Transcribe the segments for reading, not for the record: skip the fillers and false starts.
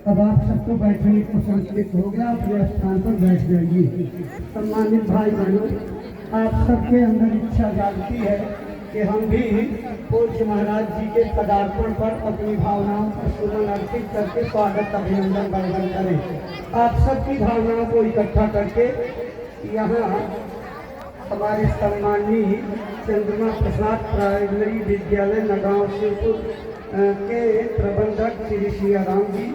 अब आप सबको बैठने को संस्कृत हो गया, अपने स्थान पर बैठ जाइए। सम्मानित भाई बहनों, आप सबके अंदर इच्छा जागती है कि हम भी पूज्य महाराज जी के पदार्पण पर अपनी भावनाओं को सुमन अर्पित करके स्वागत अभिनंदन वंदन करें। आप सबकी भावनाओं को इकट्ठा करके यहाँ हमारे सम्माननीय चंद्रमा प्रसाद प्राइमरी विद्यालय नगांव शिवपुर के प्रबंधक श्री सियाराम जी,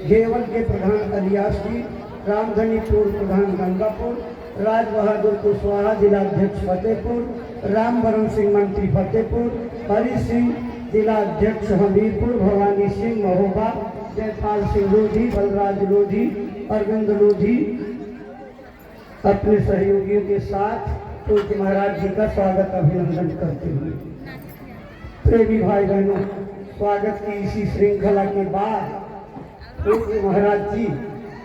घेवल के प्रधान अलियास जी, रामधनी पूर्व प्रधान गंगापुर, राज बहादुर कुशवाहा जिलाध्यक्ष फतेहपुर, राम वरण सिंह मंत्री फतेहपुर, हरि सिंह जिलाध्यक्ष हमीरपुर, भवानी सिंह महोबा, जयपाल सिंह लोधी, बलराज लोधी, अरविंद लोधी अपने सहयोगियों के साथ पूज्य महाराज जी का स्वागत अभिनंदन करते हुए, प्रेमी भाई बहनों, स्वागत की इसी श्रृंखला के बाद पूज्य महाराज जी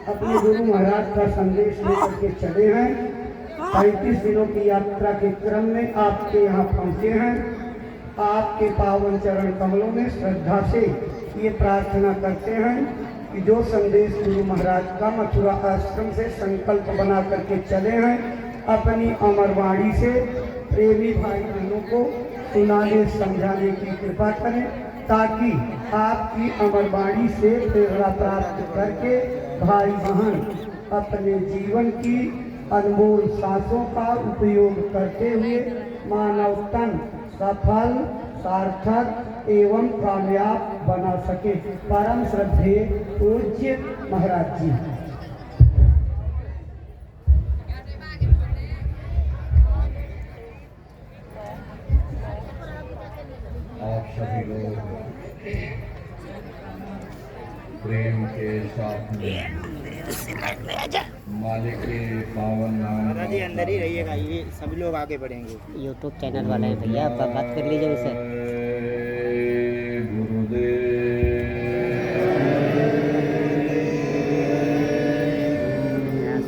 अपने गुरु महाराज का संदेश लेकर के चले हैं। 35 दिनों की यात्रा के क्रम में आपके यहाँ पहुँचे हैं। आपके पावन चरण कमलों में श्रद्धा से ये प्रार्थना करते हैं कि जो संदेश गुरु महाराज का मथुरा आश्रम से संकल्प बना करके चले हैं, अपनी अमर वाणी से प्रेमी भाई बहनों को सुनाने समझाने की कृपा करें, ताकि आपकी अमर वाणी से प्रेरणा प्राप्त करके भाई बहन अपने जीवन की अनमोल सांसों का उपयोग करते हुए मानव तन सफल, सार्थक एवं कामयाब बना सके। परम श्रद्धेय पूज्य महाराज जी। आप सभी लोग प्रेम के साथ में मालिक के पावन नाम जी अंदर ही रहिएगा, ये सभी लोग आगे बढ़ेंगे। यूट्यूब चैनल वाले हैं भैया, आप बात कर लीजिए उनसे। गुरुदेव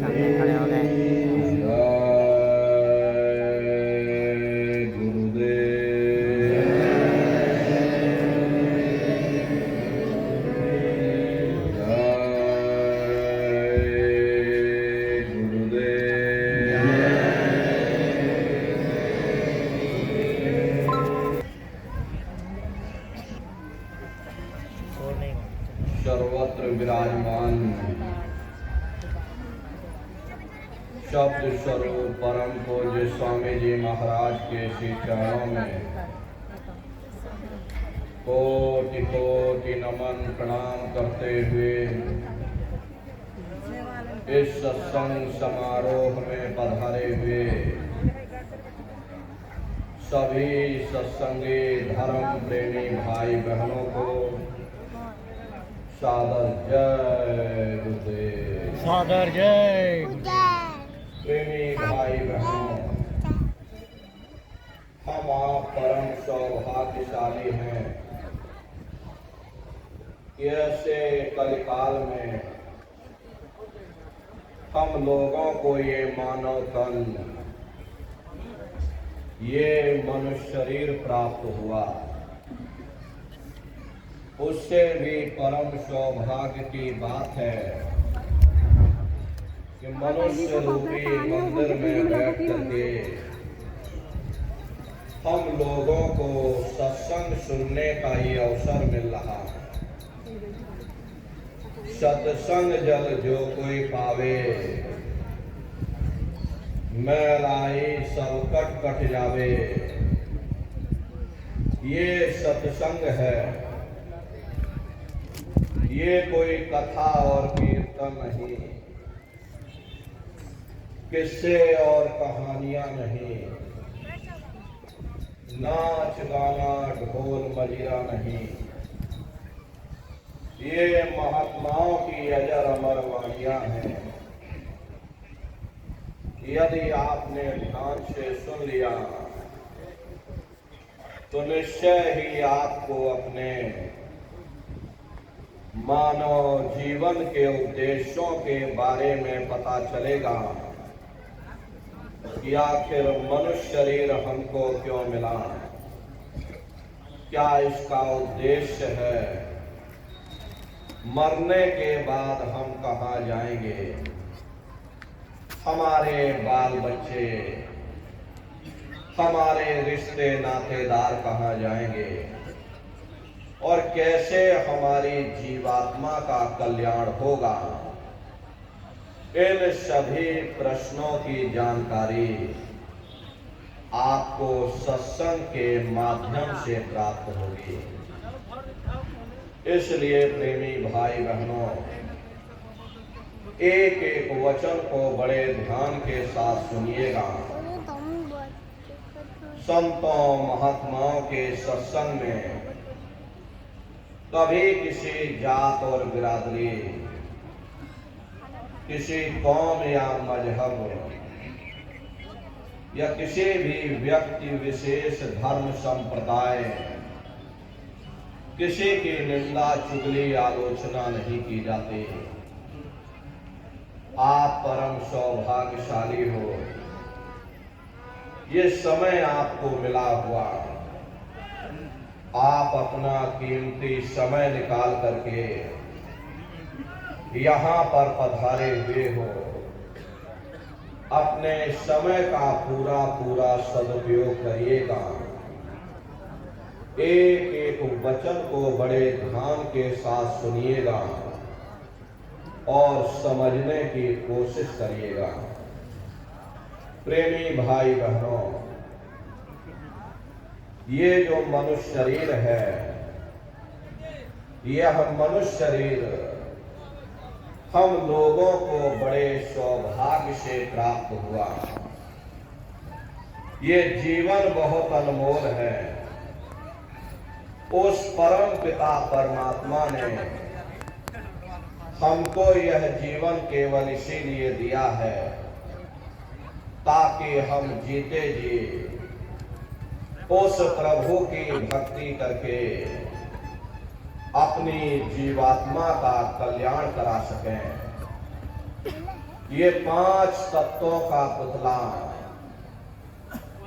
सामने खड़े हो गए। सर्वत्र विराजमान शब्द स्वरूप परम पूज्य स्वामी जी महाराज के श्री चरणों में कोटि कोटि नमन प्रणाम करते हुए इस सत्संग समारोह में पधारे हुए सभी सत्संगी धर्म प्रेमी भाई बहनों को सादर जय गुरुदेव। सादर जय। प्रेमी भाई बहनों, हम आप परम सौभाग्यशाली हैं कि ऐसे कलिकाल में हम लोगों को ये मानव तन, ये मनुष्य शरीर प्राप्त हुआ। उससे भी परम सौभाग्य की बात है कि मनुष्य रूपी मंदिर में बैठ करके हम लोगों को सत्संग सुनने का ये अवसर मिल रहा है। सत्संग जल जो कोई पावे, मैलाई सब कट कट जावे। ये सत्संग है, ये कोई कथा और कीर्तन नहीं, किस्से और कहानियां नहीं, नाच गाना ढोल मजीरा नहीं। ये महात्माओं की अजर अमर वाणियां हैं। यदि आपने ध्यान से सुन लिया तो निश्चय ही आपको अपने मानव जीवन के उद्देश्यों के बारे में पता चलेगा कि आखिर मनुष्य शरीर हमको क्यों मिला, क्या इसका उद्देश्य है, मरने के बाद हम कहाँ जाएंगे, हमारे बाल बच्चे, हमारे रिश्ते नातेदार कहाँ जाएंगे और कैसे हमारी जीवात्मा का कल्याण होगा। इन सभी प्रश्नों की जानकारी आपको सत्संग के माध्यम से प्राप्त होगी। इसलिए प्रेमी भाई बहनों, एक एक वचन को बड़े ध्यान के साथ सुनिएगा। संतों महात्माओं के सत्संग में कभी किसी जात और बिरादरी, किसी कौम या मजहब या किसी भी व्यक्ति विशेष धर्म संप्रदाय, किसी की निंदा चुगली आलोचना नहीं की जाती। आप परम सौभाग्यशाली हो, ये समय आपको मिला हुआ, आप अपना कीमती समय निकाल करके यहाँ पर पधारे हुए हो। अपने समय का पूरा पूरा सदुपयोग करिएगा। एक एक वचन को बड़े ध्यान के साथ सुनिएगा और समझने की कोशिश करिएगा। प्रेमी भाई बहनों, ये जो मनुष्य शरीर है, यह मनुष्य शरीर हम लोगों को बड़े सौभाग्य से प्राप्त हुआ। ये जीवन बहुत अनमोल है। उस परम पिता परमात्मा ने हमको यह जीवन केवल इसीलिए दिया है ताकि हम जीते जी उस प्रभु की भक्ति करके अपनी जीवात्मा का कल्याण करा सकें। ये 5 तत्वों का पुतला,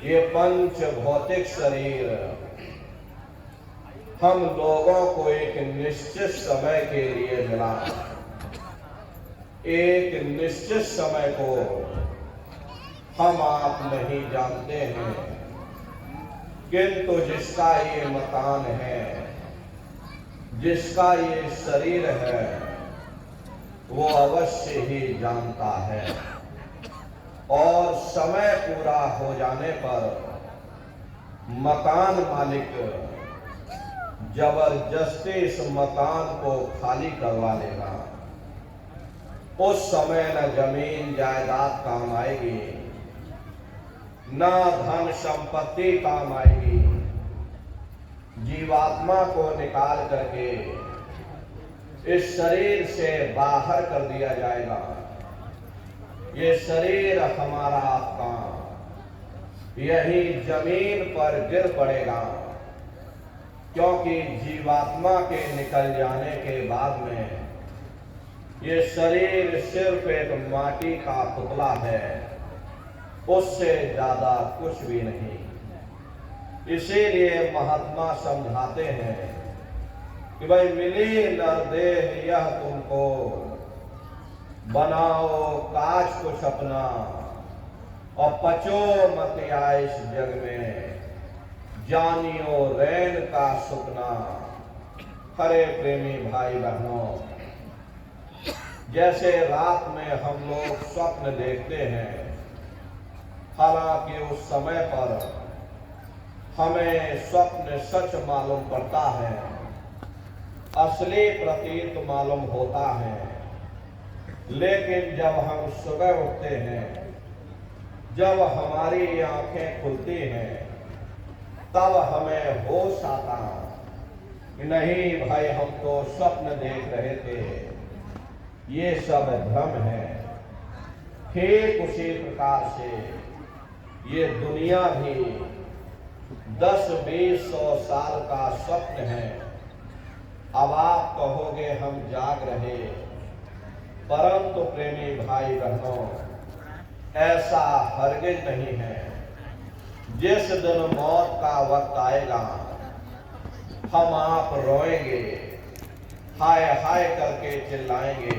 ये पंच भौतिक शरीर हम लोगों को एक निश्चित समय के लिए मिला। एक निश्चित समय को हम आप नहीं जानते हैं, किंतु जिसका ये मकान है, जिसका ये शरीर है, वो अवश्य ही जानता है। और समय पूरा हो जाने पर मकान मालिक जबरदस्ती इस मकान को खाली करवा लेगा। उस समय न जमीन जायदाद काम आएगी, न धन संपत्ति काम आएगी। जीवात्मा को निकाल करके इस शरीर से बाहर कर दिया जाएगा। ये शरीर हमारा आपका यही जमीन पर गिर पड़ेगा, क्योंकि जीवात्मा के निकल जाने के बाद में ये शरीर सिर्फ एक माटी का पुतला है, उससे ज्यादा कुछ भी नहीं। इसीलिए महात्मा समझाते हैं कि भाई मिली नर देह यह तुमको, बनाओ काज कुछ अपना और पचो मत आए इस जग में, जानियो रैन का सुपना। हरे प्रेमी भाई बहनों, जैसे रात में हम लोग स्वप्न देखते हैं, हालांकि उस समय पर हमें स्वप्न सच मालूम पड़ता है, असली प्रतीत मालूम होता है। लेकिन जब हम सुबह उठते हैं, जब हमारी आंखें खुलती हैं, तब हमें होश आता कि नहीं भाई, हम तो स्वप्न देख रहे थे, ये सब भ्रम है। ठीक उसी प्रकार से ये दुनिया भी 10-20-100 साल का स्वप्न है। अब आप कहोगे हम जाग रहे, परंतु प्रेमी भाई बहनों, ऐसा हरगिज नहीं है। जिस दिन मौत का वक्त आएगा, हम आप रोएंगे, हाय हाय करके चिल्लाएंगे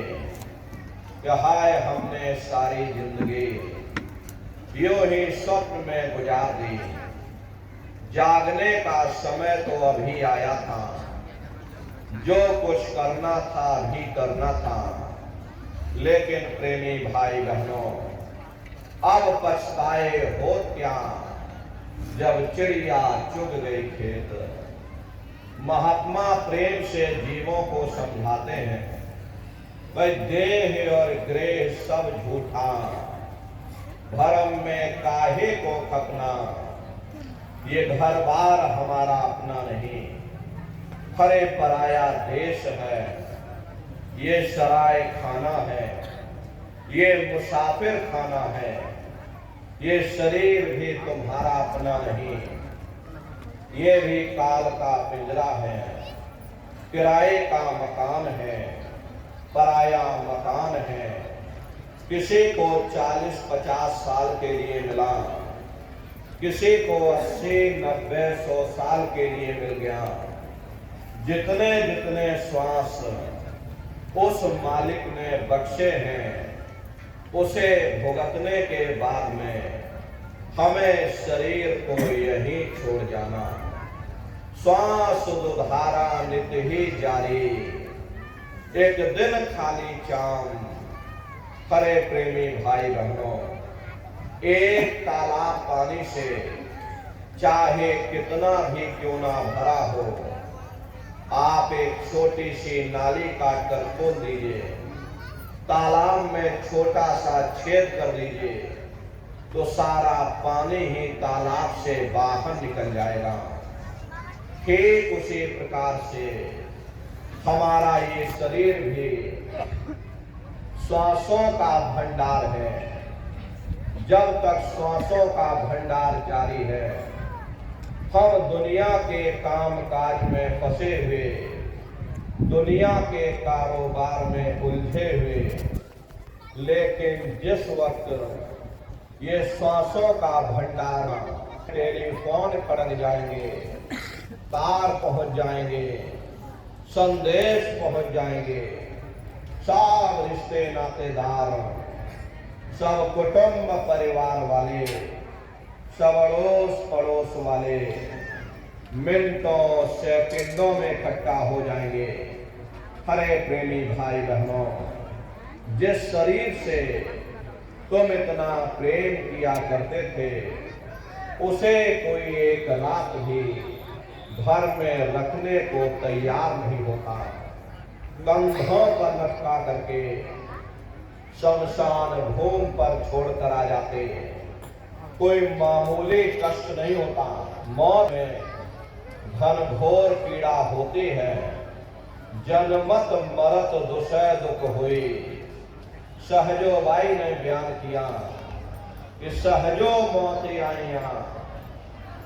कि हाय हमने सारी जिंदगी यूं ही स्वप्न में गुजार दी, जागने का समय तो अभी आया था, जो कुछ करना था अभी करना था। लेकिन प्रेमी भाई बहनों, अब पछताए हो क्या जब चिड़िया चुग गई खेत। महात्मा प्रेम से जीवों को समझाते हैं, भाई देह और ग्रेह सब झूठा, भरम में काहे को खपना, ये घर बार हमारा अपना नहीं, फरे पराया देश है, ये सराय खाना है, ये मुसाफिर खाना है, ये शरीर भी तुम्हारा अपना नहीं, ये भी काल का पिंजरा है, किराए का मकान है, पराया मकान है। किसी को 40-50 साल के लिए मिला, किसी को 80-90-100 साल के लिए मिल गया। जितने जितने श्वास उस मालिक ने बख्शे हैं, उसे भुगतने के बाद में हमें शरीर को यही छोड़ जाना। श्वास दुधारा नित्य ही जारी, एक दिन खाली चाम। खरे प्रेमी भाई बहनों, एक तालाब पानी से चाहे कितना भी क्यों ना भरा हो, आप एक छोटी सी नाली काट कर खोल दीजिए, तालाब में छोटा सा छेद कर दीजिए, तो सारा पानी ही तालाब से बाहर निकल जाएगा। ठीक उसी प्रकार से हमारा ये शरीर भी श्वासों का भंडार है। जब तक श्वासों का भंडार जारी है, हम दुनिया के काम काज में फंसे हुए, दुनिया के कारोबार में उलझे हुए, लेकिन जिस वक्त ये श्वासों का भंडार, टेलीफोन खड़क जाएंगे, तार पहुंच जाएंगे, संदेश पहुंच जाएंगे, सब रिश्ते नातेदार, सब कुटुंब परिवार वाले, सब अड़ोस पड़ोस वाले मिनटों सेकंडों में इकट्ठा हो जाएंगे। हरे प्रेमी भाई बहनों, जिस शरीर से तुम इतना प्रेम किया करते थे, उसे कोई एक रात भी घर में रखने को तैयार नहीं होता। कंधों पर लटका करके शमशान भूमि पर छोड़कर आ जाते। कोई मामूली कष्ट नहीं होता। मौत में घनघोर पीड़ा होती है। जन्मत मरत दुसह दुख हुई। सहजो बाई ने बयान किया कि सहजो मौत आईया,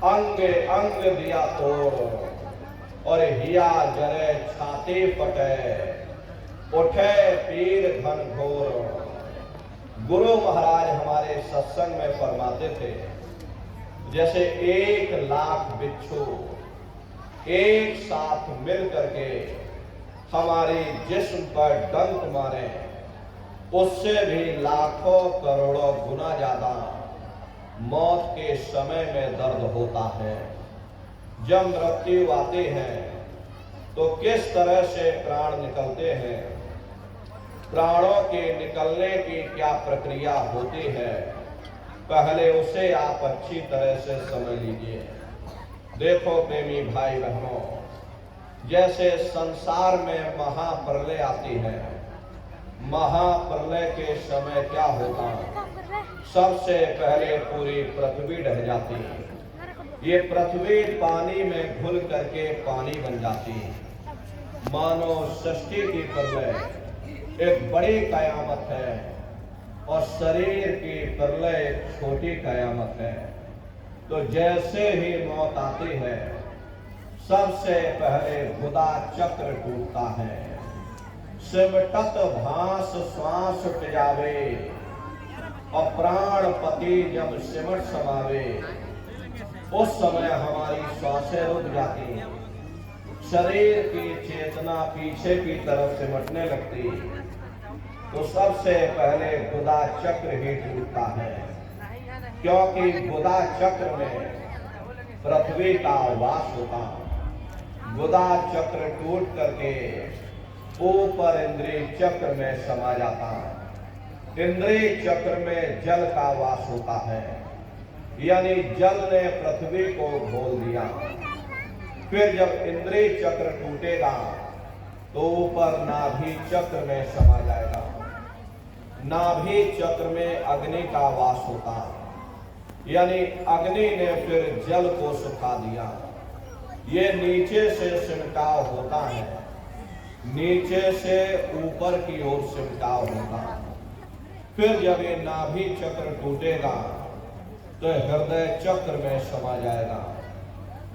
अंग अंग दिया तोड़, और हिया जरे छाती फटे, उठे पीर घनघोर। गुरु महाराज हमारे सत्संग में फरमाते थे, जैसे 1 लाख बिच्छू एक साथ मिल करके हमारी जिस्म पर डंक मारे, उससे भी लाखों करोड़ों गुना ज्यादा मौत के समय में दर्द होता है। जब मृत्यु आती है तो किस तरह से प्राण निकलते हैं, प्राणों के निकलने की क्या प्रक्रिया होती है, पहले उसे आप अच्छी तरह से समझ लीजिए। देखो प्रेमी भाई बहनों, जैसे संसार में महाप्रलय आती है, महाप्रलय के समय क्या होता है, सबसे पहले पूरी पृथ्वी ढह जाती है। ये पृथ्वी पानी में घुल करके पानी बन जाती है। मानो सृष्टि की प्रलय एक बड़ी कयामत है और शरीर की प्रलय एक छोटी कयामत है। तो जैसे ही मौत आती है, सबसे पहले खुदा चक्र टूटता है। सिमटत भास श्वास उठ जावे, और प्राण पति जब सिमट समावे, उस समय हमारी श्वासें रुक जाती हैं, शरीर की चेतना पीछे की तरफ सिमटने लगती तो सबसे पहले गुदा चक्र ही टूटता है, क्योंकि गुदा चक्र में पृथ्वी का वास होता। गुदा चक्र टूट करके ऊपर इंद्रिय चक्र में समा जाता। इंद्रिय चक्र में जल का वास होता है, यानी जल ने पृथ्वी को घोल दिया। फिर जब इंद्रिय चक्र टूटेगा तो ऊपर नाभि चक्र में समा जाएगा। नाभि चक्र में अग्नि का वास होता, यानी अग्नि ने फिर जल को सुखा दिया। ये नीचे से सिमटाव होता है, नीचे से ऊपर की ओर सिमटाव होगा। फिर जब ये नाभि चक्र टूटेगा तो हृदय चक्र में समा जाएगा।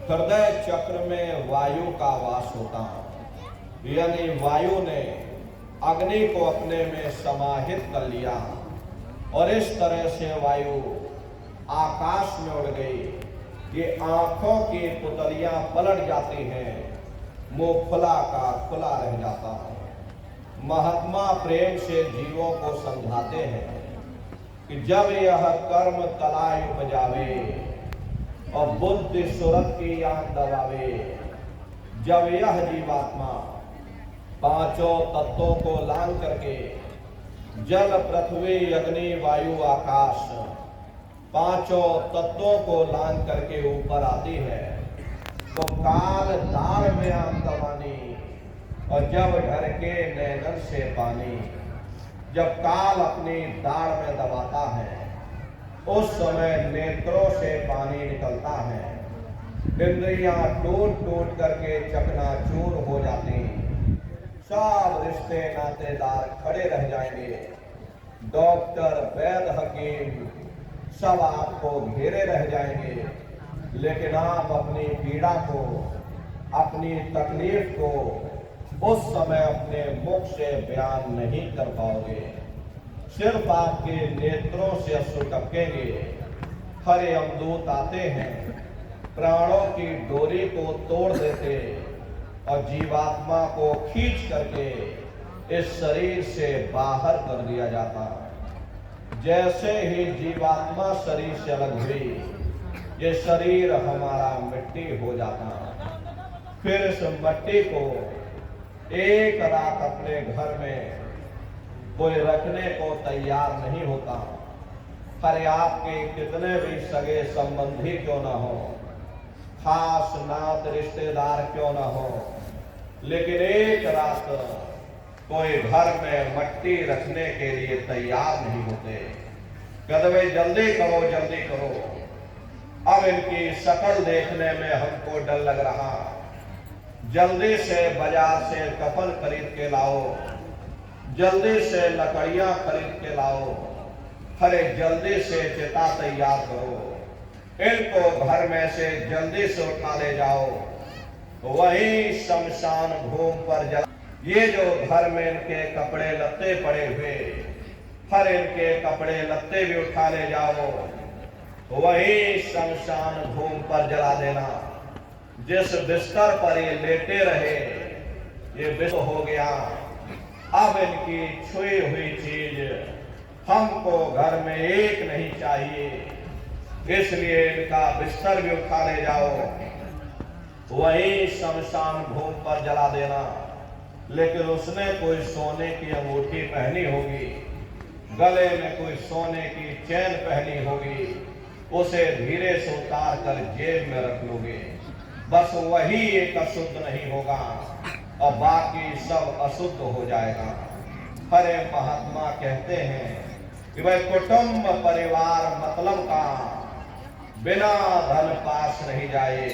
हृदय चक्र में वायु का वास होता, यानी वायु ने अग्नि को अपने में समाहित कर लिया और इस तरह से वायु आकाश में उड़ गई। ये आंखों की पुतलियां पलट जाती हैं, मुंह खुला का खुला रह जाता है। महात्मा प्रेम से जीवों को समझाते हैं कि जब यह कर्म तलाय उपजावे और बुद्धि सुरत की आंख दबावे, जब यह जीवात्मा पांचों तत्वों को लांग करके जल पृथ्वी अग्नि वायु आकाश पांचों तत्वों को लांग करके ऊपर आती है तो काल दार में आंख दबानी और जब घर के नैनन से पानी। जब काल अपनी दाढ़ में दबाता है उस समय नेत्रों से पानी निकलता है। इंद्रियां टूट टूट करके चकनाचूर हो जाती। सब रिश्ते नातेदार खड़े रह जाएंगे। डॉक्टर वैद्य हकीम सब आपको घेरे रह जाएंगे, लेकिन आप अपनी पीड़ा को अपनी तकलीफ को उस समय अपने मुख से बयान नहीं कर पाओगे। सिर्फ आपके नेत्रों से अश्रु टपकेंगे। हरे अमदूत आते हैं, प्राणों की डोरी को तोड़ देते और जीवात्मा को खींच करके इस शरीर से बाहर कर दिया जाता। जैसे ही जीवात्मा शरीर से अलग हुई, ये शरीर हमारा मिट्टी हो जाता। फिर इस मिट्टी को एक रात अपने घर में कोई रखने को तैयार नहीं होता। अरे आपके कितने भी सगे संबंधी क्यों ना हो, खास नात रिश्तेदार क्यों ना हो, लेकिन एक रात कोई घर में मट्टी रखने के लिए तैयार नहीं होते। कहते भाई जल्दी करो जल्दी करो, अब इनकी शक्ल देखने में हमको डर लग रहा, जल्दी से बाजार से कफन खरीद के लाओ, जल्दी से लकड़ियां खरीद के लाओ, अरे जल्दी से चिता तैयार करो, इनको घर में से जल्दी से उठा ले जाओ, वही शमशान भूमि पर जला। ये जो घर में इनके कपड़े लत्ते पड़े हुए, हर इनके कपड़े लत्ते भी उठा ले जाओ, वही शमशान भूमि पर जला देना। जिस बिस्तर पर ये लेटे रहे ये बिस्तर हो गया, अब इनकी छुई हुई चीज हमको घर में एक नहीं चाहिए, इसलिए इनका बिस्तर भी उठा ले जाओ, वही शमशान भूमि पर जला देना। लेकिन उसने कोई सोने की अंगूठी पहनी होगी, गले में कोई सोने की चैन पहनी होगी, उसे धीरे से उतार कर जेब में रख लोगे, बस वही एक अशुद्ध नहीं होगा और बाकी सब अशुद्ध हो जाएगा। हरे महात्मा कहते हैं कि भाई कुटुंब परिवार मतलब का बिना धन पास नहीं जाए।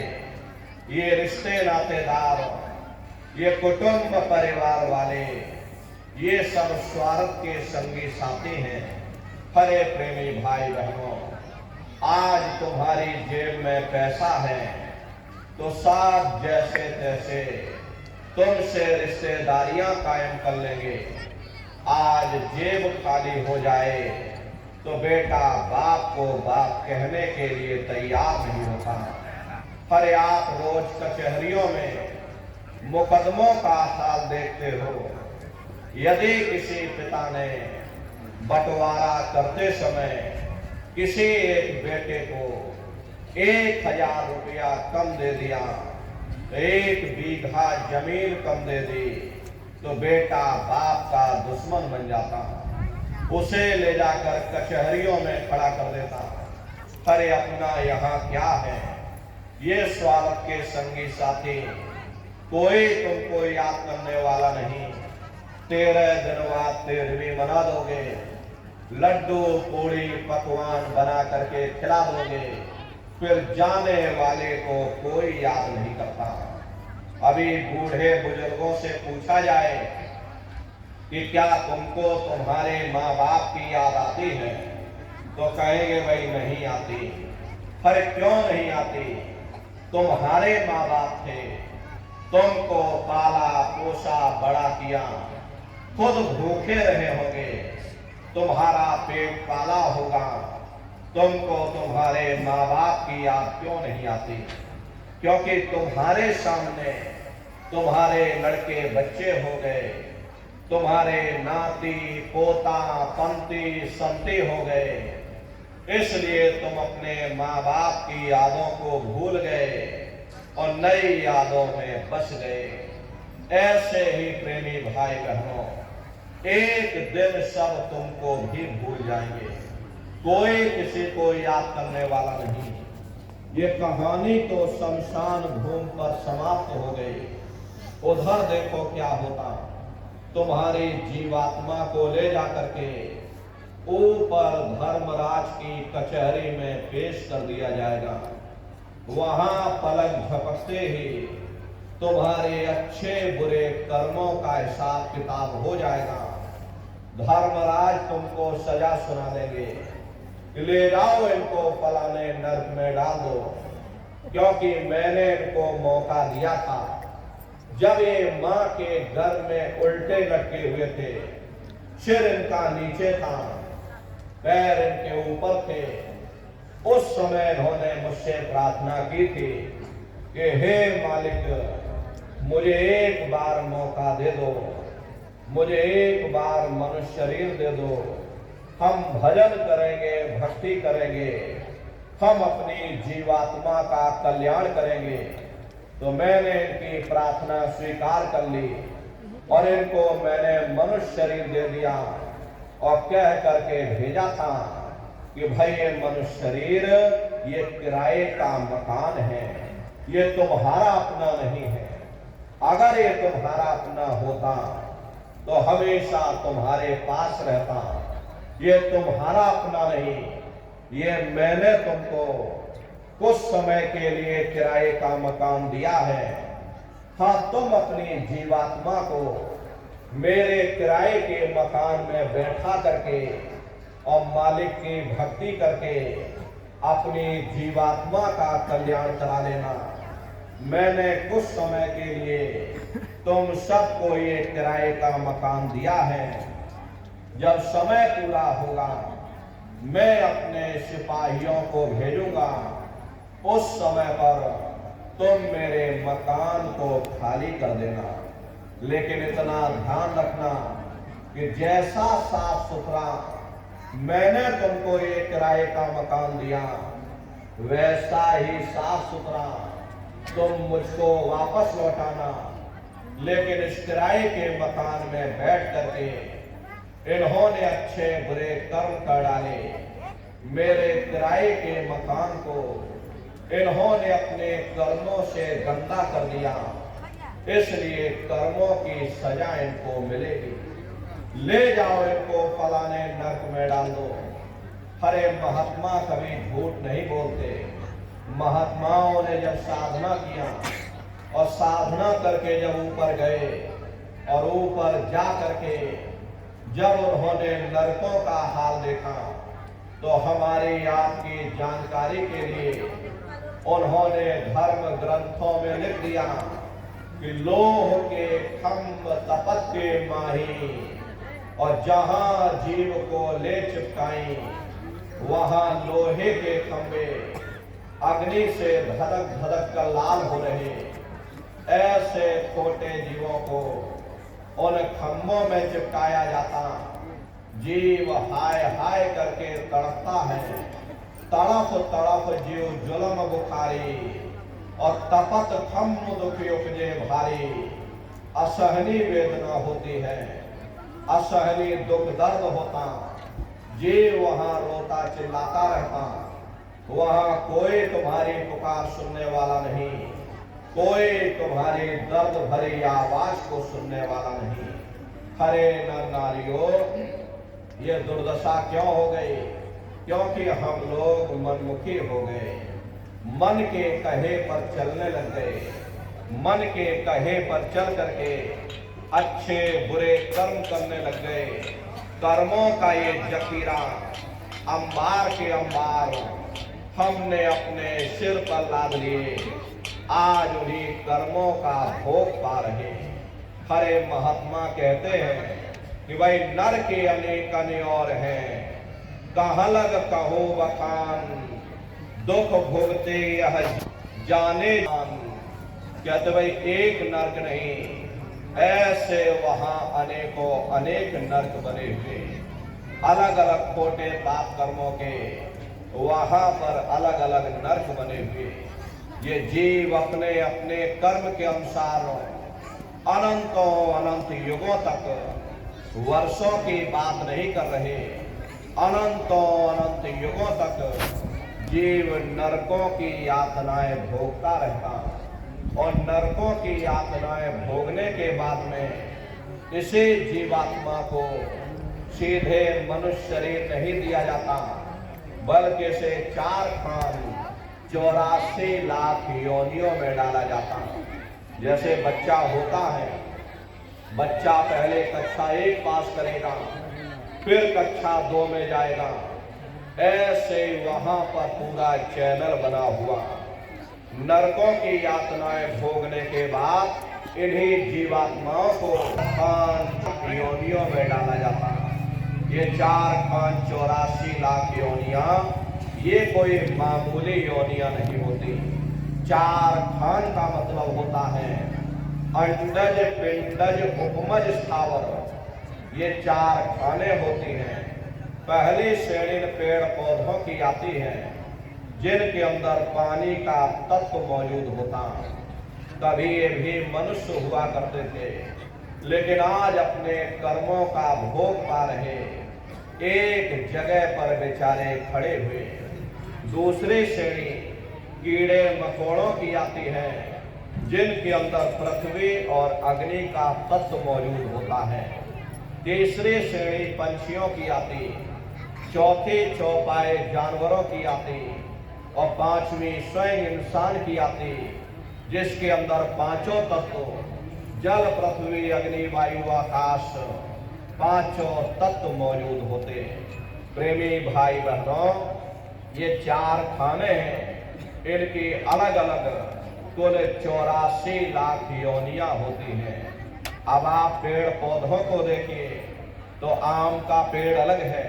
ये रिश्ते नातेदार, ये कुटुंब परिवार वाले, ये सब स्वार्थ के संगी साथी हैं। हरे प्रेमी भाई बहनों, आज तुम्हारी जेब में पैसा है तो साथ जैसे तैसे तुमसे रिश्तेदारियां कायम कर लेंगे। आज जेब खाली हो जाए तो बेटा बाप को बाप कहने के लिए तैयार नहीं होता। अरे आप रोज कचहरियों में मुकदमों का हाल देखते हो। यदि किसी पिता ने बंटवारा करते समय किसी एक बेटे को 1000 रुपया कम दे दिया, 1 बीघा जमीन कम दे दी, तो बेटा बाप का दुश्मन बन जाता, उसे ले जाकर कचहरियों में खड़ा कर देता। अरे अपना यहाँ क्या है? ये स्वागत के संगी साथी, कोई तुमको याद करने वाला नहीं। 13 दिन बाद 13वीं मना दोगे, लड्डू पूड़ी पकवान बना करके खिला दोगे, फिर जाने वाले को कोई याद नहीं करता। अभी बूढ़े बुजुर्गों से पूछा जाए कि क्या तुमको तुम्हारे माँ बाप की याद आती है, तो कहेंगे भाई नहीं आती। अरे क्यों नहीं आती? तुम्हारे माँ बाप थे, तुमको पाला पोसा बड़ा किया, खुद भूखे रहे होंगे, तुम्हारा पेट पाला होगा, तुमको तुम्हारे माँ बाप की याद क्यों नहीं आती? क्योंकि तुम्हारे सामने तुम्हारे लड़के बच्चे हो गए, तुम्हारे नाती पोता पंती संती हो गए, इसलिए तुम अपने माँ बाप की यादों को भूल गए और नई यादों में बस गए। ऐसे ही प्रेमी भाई बहनों, एक दिन सब तुमको भी भूल जाएंगे, कोई किसी को याद करने वाला नहीं। ये कहानी तो शमशान भूमि पर समाप्त हो गई। उधर देखो क्या होता, तुम्हारी जीवात्मा को ले जाकर के ऊपर धर्मराज की कचहरी में पेश कर दिया जाएगा। वहां पलक झपकते ही तुम्हारे अच्छे बुरे कर्मों का हिसाब किताब हो जाएगा। धर्मराज तुमको सजा सुना देंगे, ले जाओ इनको फलाने नर्क में डाल दो, क्योंकि मैंने इनको मौका दिया था जब ये मां के गर्भ में उल्टे लटके हुए थे, सिर इनका नीचे था, पैर इनके ऊपर थे। उस समय इन्होंने मुझसे प्रार्थना की थी कि हे मालिक, मुझे एक बार मौका दे दो, मुझे एक बार मनुष्य शरीर दे दो, हम भजन करेंगे, भक्ति करेंगे, हम अपनी जीवात्मा का कल्याण करेंगे। तो मैंने इनकी प्रार्थना स्वीकार कर ली और इनको मैंने मनुष्य शरीर दे दिया और कह करके भेजा था कि भाई ये मनुष्य शरीर ये किराए का मकान है, ये तुम्हारा अपना नहीं है। अगर ये तुम्हारा अपना होता तो हमेशा तुम्हारे पास रहता। ये तुम्हारा अपना नहीं, ये मैंने तुमको कुछ समय के लिए किराए का मकान दिया है। हाँ, तुम अपनी जीवात्मा को मेरे किराए के मकान में बैठा करके और मालिक की भक्ति करके अपनी जीवात्मा का कल्याण करा लेना। मैंने कुछ समय के लिए तुम सबको ये किराए का मकान दिया है। जब समय पूरा होगा मैं अपने सिपाहियों को भेजूंगा, उस समय पर तुम मेरे मकान को खाली कर देना। लेकिन इतना ध्यान रखना कि जैसा साफ सुथरा मैंने तुमको ये किराए का मकान दिया, वैसा ही साफ सुथरा तुम मुझको वापस लौटाना। लेकिन इस किराए के मकान में बैठ करके इन्होंने अच्छे बुरे कर्म कर डाले। मेरे किराए के मकान को इन्होंने अपने कर्मों से गंदा कर दिया, इसलिए कर्मों की सजा इनको मिलेगी। ले जाओ इनको फलाने नरक में डाल दो। हरे महात्मा कभी झूठ नहीं बोलते। महात्माओं ने जब साधना किया और साधना करके जब ऊपर गए और ऊपर जा करके जब उन्होंने नरकों का हाल देखा, तो हमारी आपकी जानकारी के लिए उन्होंने धर्म ग्रंथों में लिख दिया कि लोह के खंभ तपत के माही, और जहां जीव को ले चिपकाई वहां लोहे के खंभे अग्नि से धधक धधक कर लाल हो रहे। ऐसे छोटे जीवों को उन खम्भों में चिपकाया जाता। जीव हाय हाय करके तड़पता है, तड़प तड़प जीव जुल्म बुखारी, और तपत खम्भ दुख उपजे भारी। असहनीय वेदना होती है, असहनीय दुख दर्द होता। जीव वहां रोता चिल्लाता रहता, वहां कोई तुम्हारी पुकार सुनने वाला नहीं, कोई तुम्हारी दर्द भरी आवाज को सुनने वाला नहीं। हरे नर नारियों, ये दुर्दशा क्यों हो गई? क्योंकि हम लोग मनमुखी हो गए, मन के कहे पर चलने लग गए, मन के कहे पर चल करके अच्छे बुरे कर्म करने लग गए। कर्मों का ये जखीरा अंबार के अंबार हमने अपने सिर पर लाद लिए, आज उन्हीं कर्मों का भोग पा रहे। हरे महात्मा कहते हैं कि भाई नर के अनेक और हैं, कहाँ लग कहो बखान, दुख भोगते यह जाने जान। कहते भाई एक नरक नहीं, ऐसे वहां अनेकों अनेक नरक बने हुए, अलग अलग छोटे पाप कर्मों के वहां पर अलग अलग नरक बने हुए। ये जीव अपने अपने कर्म के अनुसार अनंतों अनंत युगों तक, वर्षों की बात नहीं कर रहे, अनंतों अनंत युगों तक जीव नरकों की यातनाएं भोगता रहता। और नरकों की यातनाएं भोगने के बाद में इसे जीवात्मा को सीधे मनुष्य शरीर नहीं दिया जाता, बल्कि इसे 4 खान 84 लाख योनियों में डाला जाता। जैसे बच्चा होता है, बच्चा पहले कक्षा 1 पास करेगा, फिर कक्षा 2 में जाएगा, ऐसे वहां पर पूरा चैनल बना हुआ। नरकों की यातनाएं भोगने के बाद इन्हीं जीवात्माओं को खान योनियों में डाला जाता। ये 4 खान 84 लाख योनियां, ये कोई मामूली योनियां नहीं होती। 4 खान का मतलब होता है अंडज पिंडज उपमज स्थावर। ये 4 खाने होती हैं। पहली श्रेणी पेड़ पौधों की आती है, जिनके अंदर पानी का तत्व मौजूद होता। कभी ये भी मनुष्य हुआ करते थे, लेकिन आज अपने कर्मों का भोग पा रहे, एक जगह पर बेचारे खड़े हुए। दूसरी श्रेणी कीड़े मकोड़ों की आती है, जिनके अंदर पृथ्वी और अग्नि का तत्व मौजूद होता है। तीसरी श्रेणी पंछियों की आती, चौथी चौपाए जानवरों की आती, और 5वीं स्वयं इंसान की आती, जिसके अंदर 5 तत्व जल पृथ्वी अग्नि वायु आकाश 5 तत्व मौजूद होते हैं। प्रेमी भाई बहनों, ये 4 खाने हैं, इनकी अलग अलग कुल 84 लाख योनियां होती हैं। अब आप पेड़ पौधों को देखिए तो आम का पेड़ अलग है,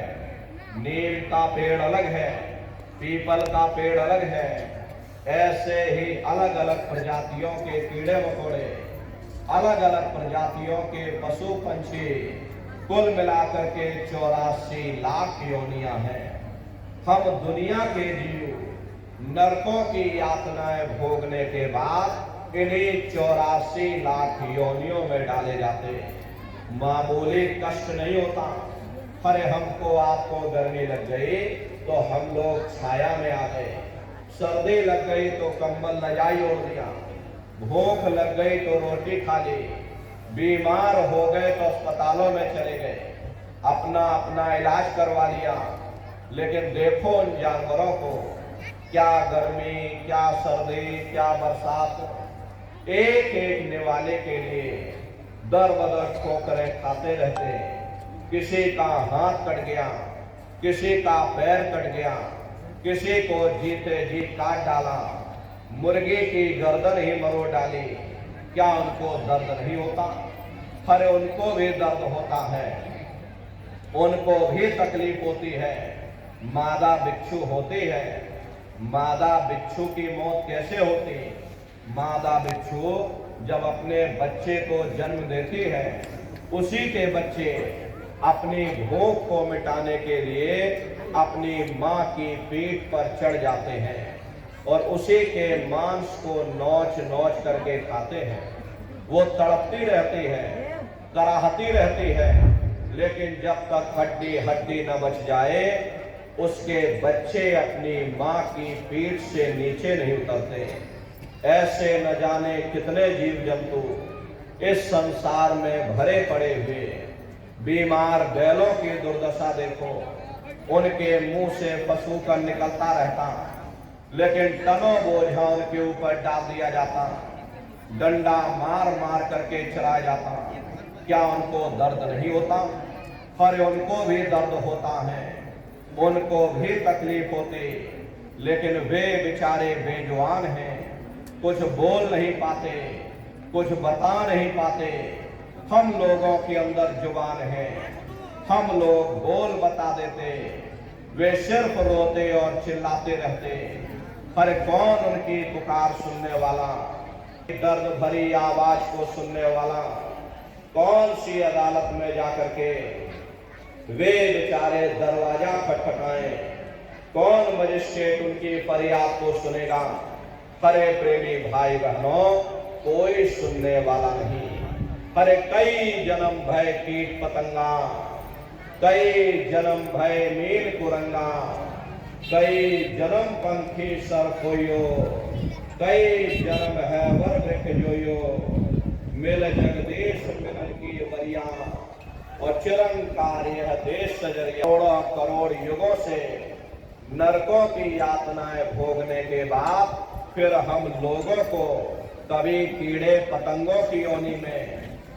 नीम का पेड़ अलग है, पीपल का पेड़ अलग है। ऐसे ही अलग अलग प्रजातियों के कीड़े मकोड़े, अलग अलग प्रजातियों के पशु पंछी, कुल मिलाकर के 84 लाख योनियां हैं। हम दुनिया के जीव नरकों की यातनाएं भोगने के बाद इन्हीं 84 लाख योनियों में डाले जाते। मामूली कष्ट नहीं होता। अरे हमको आपको गर्मी लग गई तो हम लोग छाया में आ गए, सर्दी लग गई तो कंबल रजाई ओढ़ दिया, भूख लग गई तो रोटी खा ली, बीमार हो गए तो अस्पतालों में चले गए, अपना अपना इलाज करवा लिया। लेकिन देखो उन जानवरों को, क्या गर्मी, क्या सर्दी, क्या बरसात, एक एक निवाले के लिए दर बदर ठोकरें खाते रहते। किसी का हाथ कट गया, किसी का पैर कट गया, किसी को जीते जी काट डाला, मुर्गी की गर्दन ही मरोड़ डाली। क्या उनको दर्द नहीं होता? अरे उनको भी दर्द होता है, उनको भी तकलीफ होती है। मादा बिच्छू होती है, मादा बिच्छू की मौत कैसे होती? मादा बिच्छू जब अपने बच्चे को जन्म देती है, उसी के बच्चे अपनी भूख को मिटाने के लिए अपनी माँ की पीठ पर चढ़ जाते हैं और उसी के मांस को नोच नोच करके खाते हैं। वो तड़पती रहती है, कराहती रहती है, लेकिन जब तक हड्डी हड्डी न बच जाए उसके बच्चे अपनी माँ की पीठ से नीचे नहीं उतरते। ऐसे न जाने कितने जीव जंतु इस संसार में भरे पड़े हुए। बीमार बैलों की दुर्दशा देखो, उनके मुंह से पशु का निकलता रहता, लेकिन टनों बोझा उनके ऊपर डाल दिया जाता, डंडा मार मार करके चलाया जाता। क्या उनको दर्द नहीं होता? अरे उनको भी दर्द होता है, उनको भी तकलीफ होती, लेकिन वे बेचारे बेजुबान हैं, कुछ बोल नहीं पाते, कुछ बता नहीं पाते। हम लोगों के अंदर जुबान है, हम लोग बोल बता देते, वे सिर्फ रोते और चिल्लाते रहते। अरे कौन उनकी पुकार सुनने वाला, दर्द भरी आवाज को सुनने वाला? कौन सी अदालत में जाकर के वे बेचारे दरवाजा खटखटाएं? कौन मजिस्ट्रेट उनकी फरियाद को सुनेगा? अरे प्रेमी भाई बहनों, कोई सुनने वाला नहीं। अरे कई जन्म भय कीट पतंगा, कई जन्म भय मील कुरंगा, कई जन्म पंखी सर खोयो, कई जन्म है वर वृक्ष जोयो, मिल जगदीश मिलन की बरिया और चिरंकार यह देश सजरिया। करोड़ों करोड़ युगों से नरकों की यातनाएं भोगने के बाद फिर हम लोगों को कभी कीड़े पतंगों की योनि में,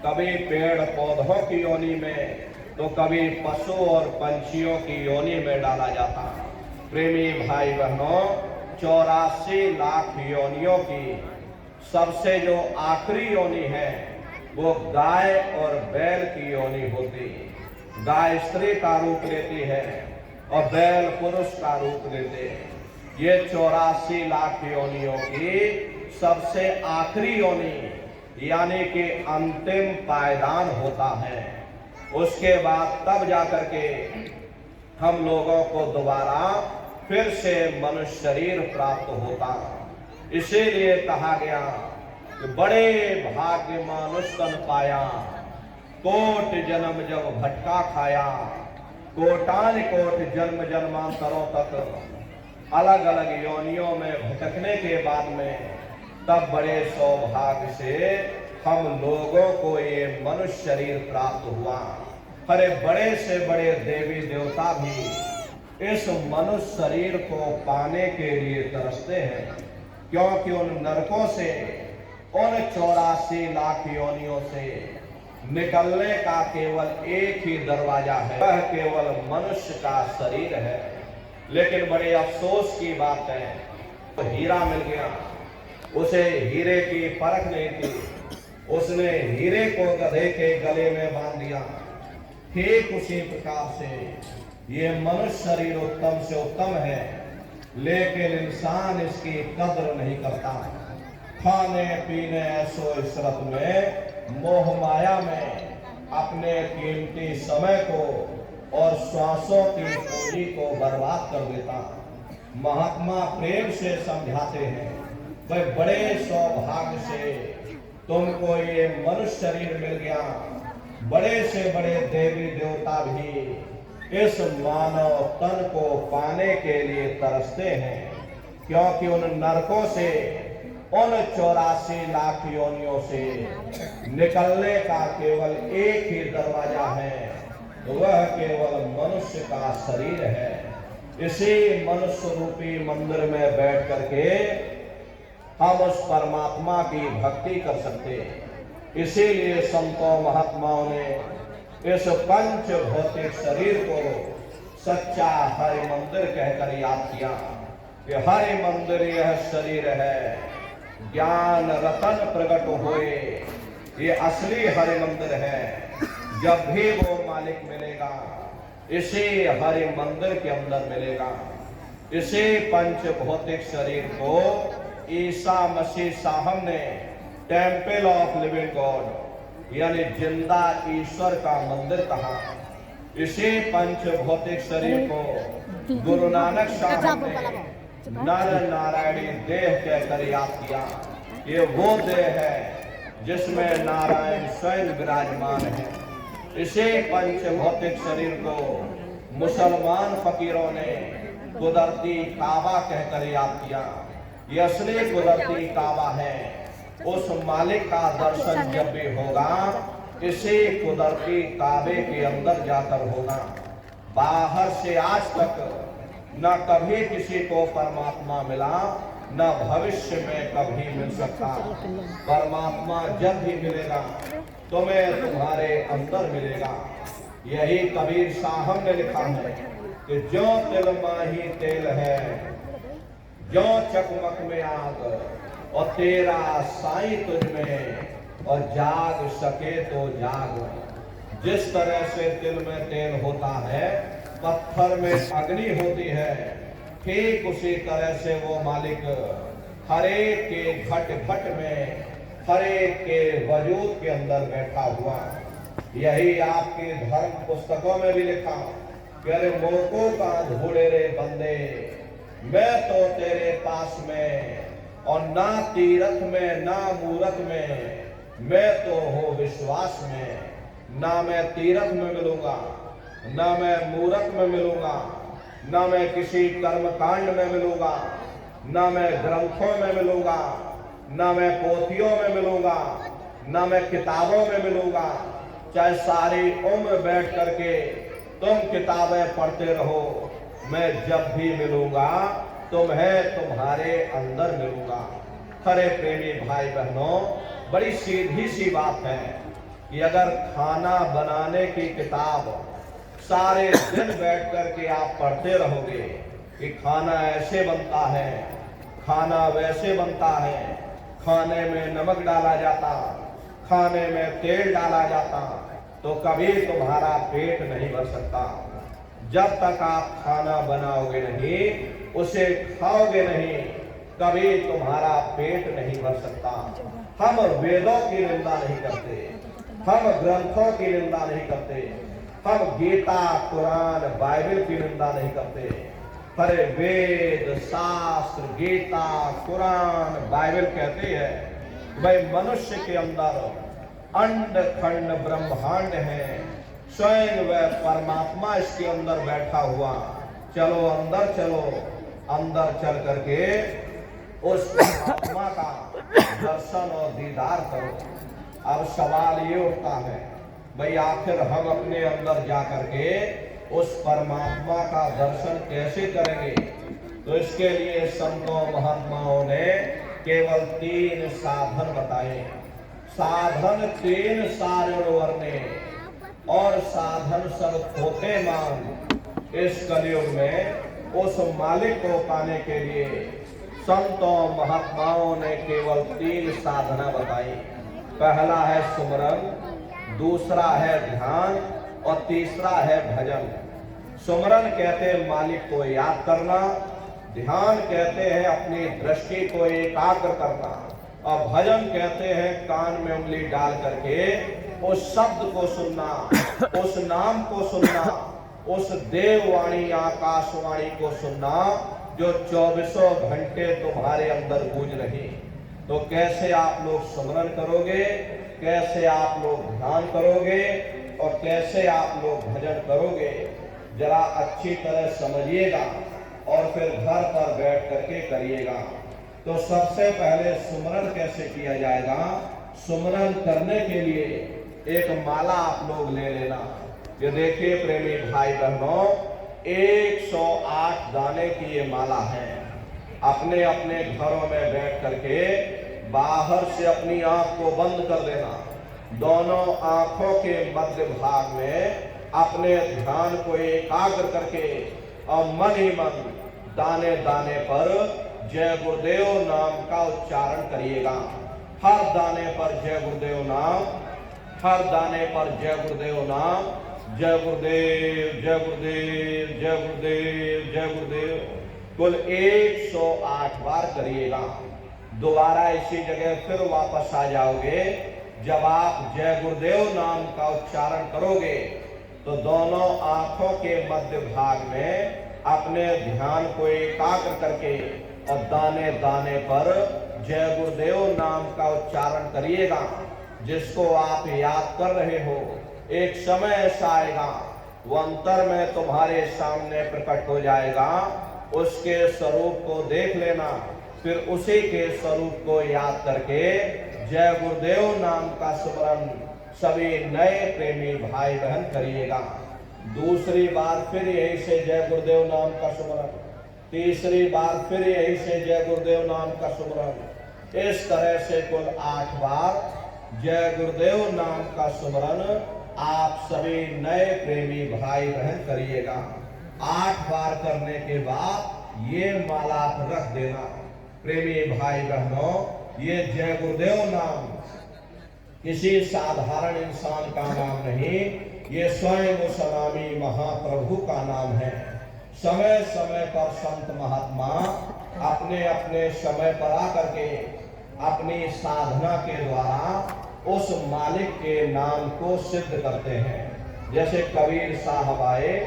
कभी पेड़ पौधों की योनि में, तो कभी पशु और पंछियों की योनि में डाला जाता। प्रेमी भाई बहनों, 84 लाख योनियों की सबसे जो आखिरी योनि है वो गाय और बैल की योनि होती। गाय स्त्री का रूप लेती है और बैल पुरुष का रूप लेते हैं। ये 84 लाख योनियों की सबसे आखिरी योनि यानी कि अंतिम पायदान होता है। उसके बाद तब जाकर के हम लोगों को दोबारा फिर से मनुष्य शरीर प्राप्त होता। इसीलिए कहा गया कि बड़े भाग्य मानुष तन पाया, कोट जन्म जब भटका खाया, कोटान कोट जन्म जन्मांतरों तक अलग अलग योनियों में भटकने के बाद में तब बड़े सौभाग्य से हम लोगों को ये मनुष्य शरीर प्राप्त हुआ। अरे बड़े से बड़े देवी देवता भी इस मनुष्य शरीर को पाने के लिए तरसते हैं, क्योंकि उन नरकों से, उन 84 लाख योनियों से निकलने का केवल एक ही दरवाजा है, वह केवल मनुष्य का शरीर है। लेकिन बड़े अफसोस की बात है, तो हीरा मिल गया, उसे हीरे की परख नहीं थी, उसने हीरे को गधे के गले में बांध दिया। ठीक उसी प्रकार से ये मनुष्य शरीर उत्तम से उत्तम है, लेकिन इंसान इसकी कद्र नहीं करता। खाने पीने ऐसो इशरत में, मोह माया में अपने कीमती समय को और श्वासों की पूंजी को बर्बाद कर देता। महात्मा प्रेम से समझाते हैं, भाई बड़े सौभाग्य से तुमको ये मनुष्य शरीर मिल गया। बड़े से बड़े देवी देवता भी इस मानव तन को पाने के लिए तरसते हैं, क्योंकि उन नरकों से, उन 84 लाख योनियों से निकलने का केवल एक ही दरवाजा है, वह केवल मनुष्य का शरीर है। इसी मनुष्य रूपी मंदिर में बैठ करके हम उस परमात्मा की भक्ति कर सकते हैं। इसीलिए संतों महात्माओं ने इस पंच भौतिक शरीर को सच्चा हरि मंदिर कहकर याद किया कि हरि मंदिर यह शरीर है, ज्ञान रतन प्रकट होए, ये असली हरि मंदिर है। जब भी वो मालिक मिलेगा इसी हरि मंदिर के अंदर मिलेगा। इसी पंच भौतिक शरीर को ईसा मसीह साहब ने टेम्पल ऑफ लिविंग गॉड यानी जिंदा ईश्वर का मंदिर कहा। इसी पंच भौतिक शरीर को गुरु नानक साहब ने नर नारायणी देह कहकर याद किया। ये वो देह है जिसमें नारायण स्वयं विराजमान है। इसे पंच भौतिक शरीर को मुसलमान फकीरों ने कुदरती काबा कहकर याद किया। ये असली कुदरती काबा है। उस मालिक का दर्शन जब भी होगा इसी कुदरती काबे के अंदर जाकर होगा। बाहर से आज तक न कभी किसी को परमात्मा मिला, न भविष्य में कभी मिल सकता। परमात्मा जब भी मिलेगा तुम्हें तुम्हारे अंदर मिलेगा। यही कबीर साहब ने लिखा है कि जो तिल माही तेल है, जो चकमक में आग, और तेरा साई तुझ में, और जाग सके तो जाग। जिस तरह से तिल में तेल होता है, पत्थर में अग्नि होती है, ठीक उसी तरह से वो मालिक हरेक के घट घट में, हरेक के वजूद के अंदर बैठा हुआ। यही आपके धर्म पुस्तकों में भी लिखा कि अरे मोको का ढूंढे रे बंदे, मैं तो तेरे पास में, और ना तीरथ में ना मूरत में, मैं तो हो विश्वास में। ना मैं तीरथ में मिलूंगा, ना मैं मूरत में मिलूंगा, ना मैं किसी कर्म कांड में मिलूंगा, ना मैं ग्रंथों में मिलूंगा, ना मैं पोथियों में मिलूंगा, ना मैं किताबों में मिलूंगा। चाहे सारी उम्र बैठ करके तुम किताबें पढ़ते रहो, मैं जब भी मिलूंगा तुम्हें तुम्हारे अंदर मिलूंगा। खरे प्रेमी भाई बहनों, बड़ी सीधी सी बात है कि अगर खाना बनाने की किताब सारे दिन बैठ करके आप पढ़ते रहोगे कि खाना ऐसे बनता है, खाना वैसे बनता है, खाने में नमक डाला जाता, खाने में तेल डाला जाता, तो कभी तुम्हारा पेट नहीं भर सकता। जब तक आप खाना बनाओगे नहीं, उसे खाओगे नहीं, कभी तुम्हारा पेट नहीं भर सकता। हम वेदों की निंदा नहीं करते, हम ग्रंथों की निंदा नहीं करते, हम गीता कुरान बाइबल की निंदा नहीं करते। अरे वेद शास्त्र गीता कुरान बाइबल कहते हैं भाई मनुष्य के अंदर अंड खंड ब्रह्मांड है, स्वयं वह परमात्मा इसके अंदर बैठा हुआ। चलो अंदर चलो, अंदर चल करके उस परमात्मा का दर्शन और दीदार करो। अब सवाल ये उठता है भाई आखिर हम अपने अंदर जा करके उस परमात्मा का दर्शन कैसे करेंगे? तो इसके लिए संतों महात्माओं ने केवल 3 साधन बताए। साधन 3 सारण वर्णे, और साधन सब खोते मान। इस कलयुग में उस मालिक को पाने के लिए संतों महात्माओं ने केवल 3 साधना बताई। पहला है सुमरन, दूसरा है ध्यान, और तीसरा है भजन। सुमरन कहते हैं मालिक को याद करना, ध्यान कहते हैं अपनी दृष्टि को एकाग्र करना, और भजन कहते हैं कान में उंगली डाल करके उस शब्द को सुनना, उस नाम को सुनना, उस देववाणी आकाशवाणी को सुनना जो 24 घंटे तुम्हारे अंदर गूंज रही। तो कैसे आप लोग सुमरन करोगे, कैसे आप लोग ध्यान करोगे, और कैसे आप लोग भजन करोगे, जरा अच्छी तरह समझिएगा और फिर घर पर बैठ करके करिएगा। तो सबसे पहले सुमरन कैसे किया जाएगा? सुमरन करने के लिए एक माला आप लोग ले लेना। ये देखिए प्रेमी भाई बहनों, 108 दाने की ये माला है। अपने अपने घरों में बैठ करके बाहर से अपनी आंख को बंद कर देना, दोनों आंखों के मध्य भाग में अपने ध्यान को एकाग्र करके और मन ही मन दाने दाने पर जय गुरुदेव नाम का उच्चारण करिएगा। हर दाने पर जय गुरुदेव नाम, हर दाने पर जय गुरुदेव नाम, जय गुरुदेव जय गुरुदेव जय गुरुदेव जय गुरुदेव, कुल 108 बार करिएगा। दोबारा इसी जगह फिर वापस आ जाओगे। जब आप जय गुरुदेव नाम का उच्चारण करोगे तो दोनों आंखों के मध्य भाग में अपने ध्यान को एकाग्र करके और दाने दाने पर जय गुरुदेव नाम का उच्चारण करिएगा। जिसको आप याद कर रहे हो, एक समय ऐसा आएगा वो अंतर में तुम्हारे सामने प्रकट हो जाएगा। उसके स्वरूप को देख लेना, फिर उसी के स्वरूप को याद करके जय गुरुदेव नाम का स्मरण सभी नए प्रेमी भाई बहन करिएगा। दूसरी बार फिर यही से जय गुरुदेव नाम का स्मरण, तीसरी बार फिर यही से जय गुरुदेव नाम का स्मरण। इस तरह से कुल 8 बार जय गुरुदेव नाम का स्मरण आप सभी नए प्रेमी भाई बहन करिएगा। 8 बार करने के बाद ये माला आप रख देना। प्रेमी भाई बहनों, ये जय गुरुदेव नाम किसी साधारण इंसान का नाम नहीं, ये स्वयं उस अनामी महाप्रभु का नाम है। समय समय पर संत महात्मा अपने अपने समय पर आकर के अपनी साधना के द्वारा उस मालिक के नाम को सिद्ध करते हैं। जैसे कबीर साहब आए,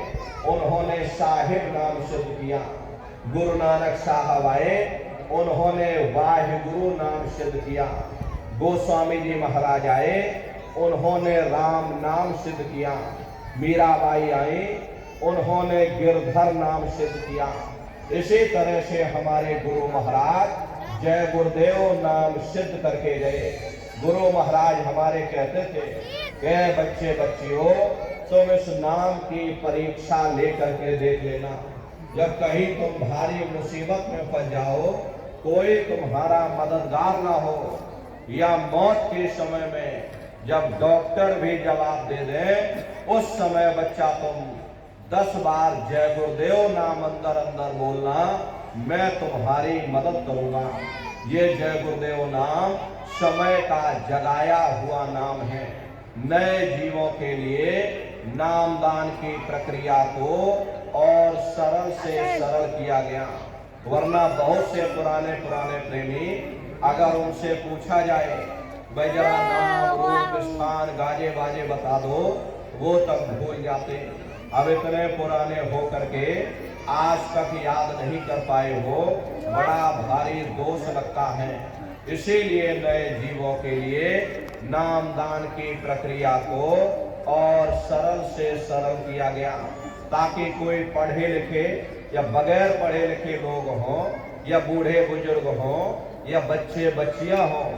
उन्होंने साहिब नाम सिद्ध किया। गुरु नानक साहब आए, उन्होंने वाहिगुरु नाम सिद्ध किया। गोस्वामी जी महाराज आए, उन्होंने राम नाम सिद्ध किया। मीराबाई आई, उन्होंने गिरधर नाम सिद्ध किया। इसी तरह से हमारे गुरु महाराज जय गुरुदेव नाम सिद्ध करके गए। गुरु महाराज हमारे कहते थे कि बच्चे बच्चियों, तुम इस नाम की परीक्षा लेकर के देख लेना। जब कहीं तुम भारी मुसीबत में फंस जाओ, कोई तुम्हारा मददगार ना हो, या मौत के समय में जब डॉक्टर भी जवाब दे दे, उस समय बच्चा तुम 10 बार जय गुरुदेव नाम अंदर अंदर बोलना, मैं तुम्हारी मदद करूंगा। ये जय गुरुदेव नाम समय का जगाया हुआ नाम है। नए जीवों के लिए नामदान की प्रक्रिया को और सरल से सरल किया गया। वरना बहुत से पुराने प्रेमी अगर उनसे पूछा जाए भाई जरा नाम रूप स्थान गाजे बाजे बता दो, वो तक भूल जाते। अब इतने पुराने हो करके आज तक याद नहीं कर पाए हो, बड़ा भारी दोष लगता है। इसीलिए नए जीवों के लिए नामदान की प्रक्रिया को और सरल से सरल किया गया, ताकि कोई पढ़े लिखे या बगैर पढ़े लिखे लोग हों, या बूढ़े बुजुर्ग हों, या बच्चे बच्चियां हों,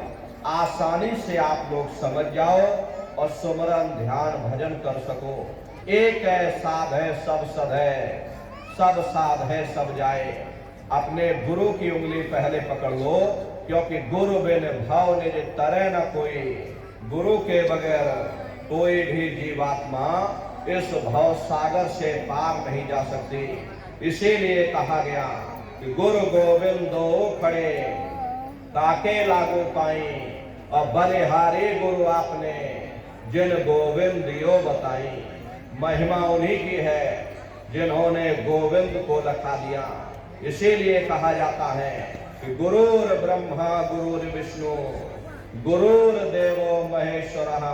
आसानी से आप लोग समझ जाओ और सुमरन ध्यान भजन कर सको। एक है साध है सब सद है, सब साध है सब जाए। अपने गुरु की उंगली पहले पकड़ लो, क्योंकि गुरु बिन भाव निज तरे न कोई। गुरु के बगैर कोई भी जीवात्मा इस भाव सागर से पार नहीं जा सकती। इसीलिए कहा गया कि गुरु गोविंदो खड़े ताके लागू पाई, और बलिहारी गुरु आपने जिन गोविंद यो बताई। महिमा उन्हीं की है जिन्होंने गोविंद को लखा दिया। इसीलिए कहा जाता है कि गुरुर ब्रह्मा गुरुर विष्णु गुरुर देवो महेश्वरः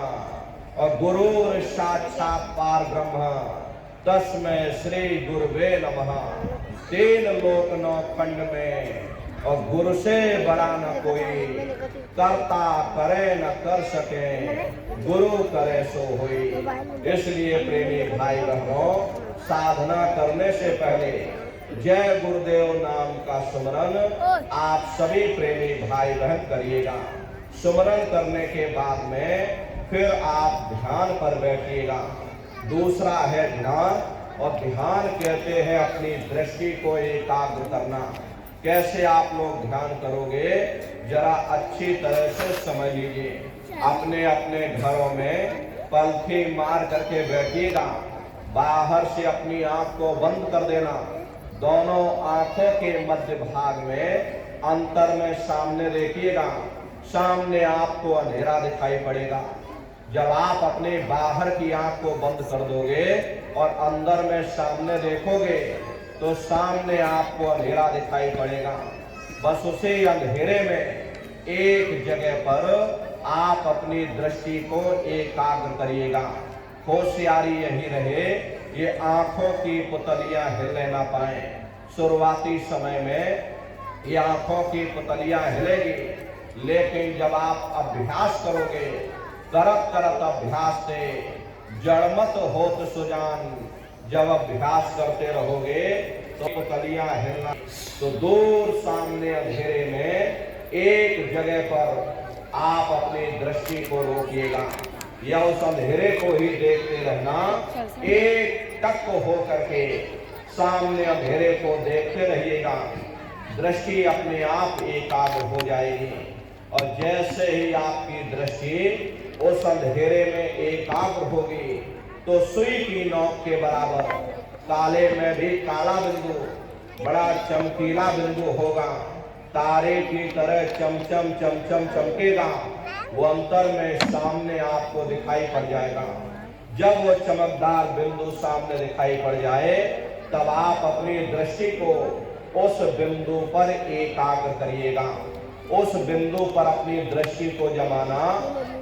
और गुरुर साक्षात पार ब्रह्म तस्मै श्री गुरुवे नमः। 3 लोक 9 खंड में और गुरु से बड़ा न कोई, करता करे न कर सके, गुरु करे सो होई। इसलिए प्रेमी भाई बहनों, साधना करने से पहले जय गुरुदेव नाम का सुमरन आप सभी प्रेमी भाई बहन करिएगा। सुमरन करने के बाद में फिर आप ध्यान पर बैठिएगा। दूसरा है ध्यान, और ध्यान कहते हैं अपनी दृष्टि को एकाग्र करना। कैसे आप लोग ध्यान करोगे, जरा अच्छी तरह से समझ लीजिए। अपने अपने घरों में पलथी मार करके बैठिएगा। बाहर से अपनी आंख को बंद कर देना। दोनों आंखों के मध्य भाग में अंतर में सामने देखिएगा। सामने आपको अंधेरा दिखाई पड़ेगा। जब आप अपने बाहर की आंख को बंद कर दोगे और अंदर में सामने देखोगे तो सामने आपको अंधेरा दिखाई पड़ेगा। बस उसी अंधेरे में एक जगह पर आप अपनी दृष्टि को एकाग्र करिएगा। होशियारी यही रहे ये आंखों की पुतलियां हिलने ना पाए। शुरुआती समय में ये आंखों की पुतलियां हिलेगी, लेकिन जब आप अभ्यास करोगे, करत करत अभ्यास से जड़मत होत सुजान, जब अभ्यास करते रहोगे तो पुतलियां हिलना। तो दूर सामने अंधेरे में एक जगह पर आप अपनी दृष्टि को रोकिएगा या उस अंधेरे को ही देखते रहना। एक टक हो करके सामने अंधेरे को देखते रहिएगा, दृष्टि अपने आप एकाग्र हो जाएगी। और जैसे ही आपकी दृष्टि उस अंधेरे में एकाग्र होगी तो सुई की नोक के बराबर काले में भी काला बिंदु, बड़ा चमकीला बिंदु होगा, तारे की तरह चमचम चमचम चमकेगा। वो अंतर में सामने आपको दिखाई पड़ जाएगा। जब वो चमकदार बिंदु सामने दिखाई पड़ जाए तब आप अपनी दृष्टि को उस बिंदु पर एकाग्र करिएगा। उस बिंदु पर अपनी दृष्टि को जमाना।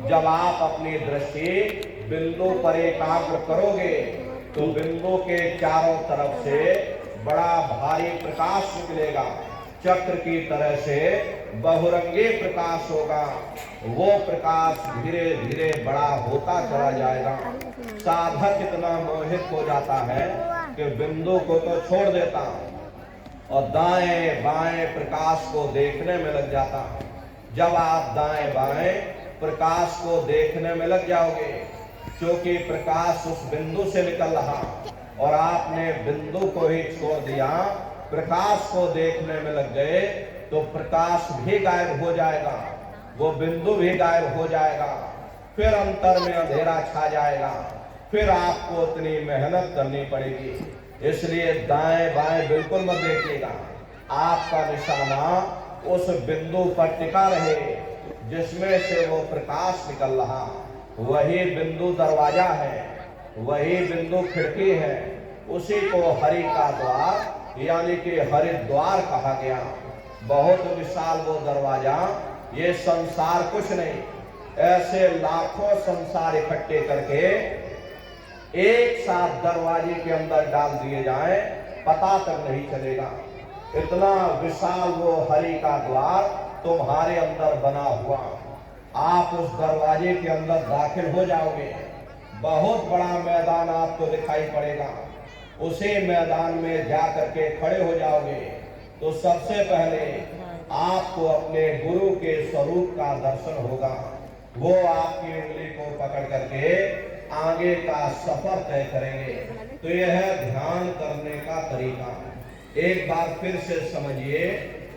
जब आप अपनी दृष्टि बिंदु पर एकाग्र करोगे तो बिंदु के चारों तरफ से बड़ा भारी प्रकाश निकलेगा, चक्र की तरह से बहुरंगी प्रकाश होगा। वो प्रकाश धीरे धीरे बड़ा होता चला जाएगा। साधक इतना मोहित हो जाता है कि बिंदु को तो छोड़ देता और दाएं बाएं प्रकाश को देखने में लग जाता। जब आप दाएं बाएं प्रकाश को देखने में लग जाओगे, क्योंकि प्रकाश उस बिंदु से निकल रहा और आपने बिंदु को ही छोड़ दिया, प्रकाश को देखने में लग गए, तो प्रकाश भी गायब हो जाएगा, वो बिंदु भी गायब हो जाएगा। फिर अंतर में अंधेरा छा जाएगा। फिर आपको उतनी मेहनत करनी पड़ेगी। इसलिए दाएं बाएं बिल्कुल मत देखिएगा। आपका निशाना उस बिंदु पर टिका रहे जिसमें से वो प्रकाश निकल रहा। वही बिंदु दरवाजा है, वही बिंदु खिड़की है। उसी को हरि का द्वार यानी कि हरिद्वार कहा गया। बहुत विशाल वो दरवाजा, ये संसार कुछ नहीं। ऐसे लाखों संसार इकट्ठे करके एक साथ दरवाजे के अंदर डाल दिए जाएं, पता तक नहीं चलेगा। इतना विशाल वो हरि का द्वार तुम्हारे अंदर बना हुआ। आप उस दरवाजे के अंदर दाखिल हो जाओगे, बहुत बड़ा मैदान आपको दिखाई पड़ेगा। उसी मैदान में जा करके खड़े हो जाओगे तो सबसे पहले आपको अपने गुरु के स्वरूप का दर्शन होगा। वो आपकी उंगली को पकड़ करके आगे का सफर तय करेंगे। तो यह है ध्यान करने का तरीका। एक बार फिर से समझिए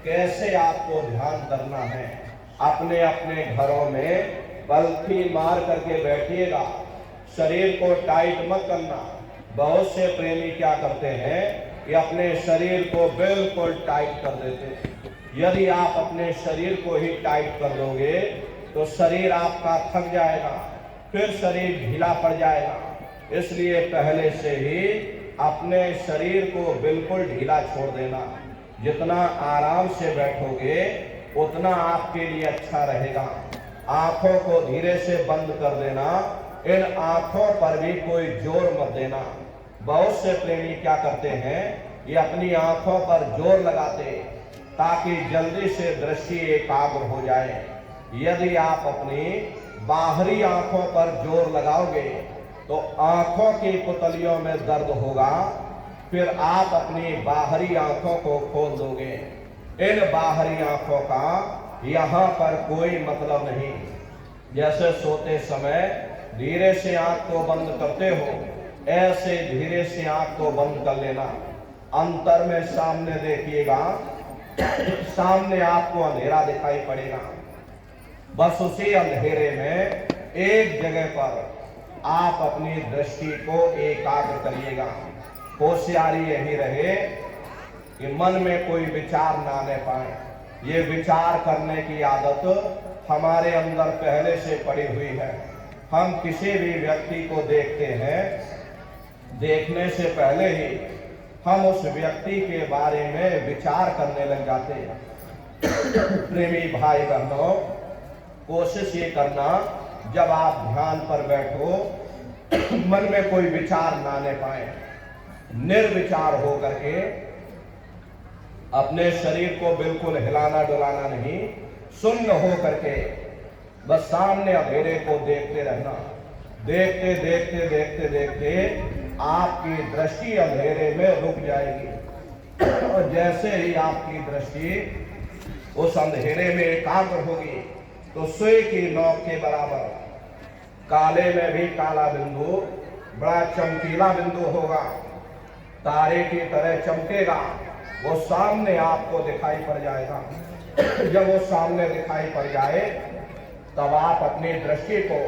कैसे आपको ध्यान करना है। अपने अपने घरों में पलथी मार करके बैठिएगा, शरीर को टाइट मत करना। बहुत से प्रेमी क्या करते हैं कि अपने शरीर को बिल्कुल टाइट कर देते हैं। यदि आप अपने शरीर को ही टाइट कर दोगे तो शरीर आपका थक जाएगा, फिर शरीर ढीला पड़ जाएगा। इसलिए पहले से ही अपने शरीर को बिल्कुल ढीला छोड़ देना। जितना आराम से बैठोगे उतना आपके लिए अच्छा रहेगा। आंखों को धीरे से बंद कर देना, इन आंखों पर भी कोई जोर मत देना। बहुत से प्रेमी क्या करते हैं, ये अपनी आंखों पर जोर लगाते ताकि जल्दी से दृष्टि एकाग्र हो जाए। यदि आप अपनी बाहरी आंखों पर जोर लगाओगे तो आंखों की पुतलियों में दर्द होगा, फिर आप अपनी बाहरी आंखों को खोल दोगे। इन बाहरी आंखों का यहाँ पर कोई मतलब नहीं। जैसे सोते समय धीरे से आंख को बंद करते हो, ऐसे धीरे से आंख को बंद कर लेना। अंतर में सामने देखिएगा, सामने आपको अंधेरा दिखाई पड़ेगा। बस उसी अंधेरे में एक जगह पर आप अपनी दृष्टि को एकाग्र करिएगा। होशियारी यही रहे कि मन में कोई विचार ना आने पाए। ये विचार करने की आदत हमारे अंदर पहले से पड़ी हुई है। हम किसी भी व्यक्ति को देखते हैं, देखने से पहले ही हम उस व्यक्ति के बारे में विचार करने लग जाते हैं। प्रेमी भाई बहनों, कोशिश ये करना जब आप ध्यान पर बैठो मन में कोई विचार ना आने पाए, निर्विचार हो करके अपने शरीर को बिल्कुल हिलाना डुलाना नहीं, शून्य हो करके बस सामने अंधेरे को देखते रहना। देखते देखते देखते देखते आपकी दृष्टि अंधेरे में रुक जाएगी और जैसे ही आपकी दृष्टि उस अंधेरे में एकाग्र होगी तो सुई की नोक के बराबर काले में भी काला बिंदु बड़ा चमकीला बिंदु होगा, तारे की तरह चमकेगा, वो सामने आपको दिखाई पड़ जाएगा। जब वो सामने दिखाई पड़ जाए तब आप अपनी दृष्टि को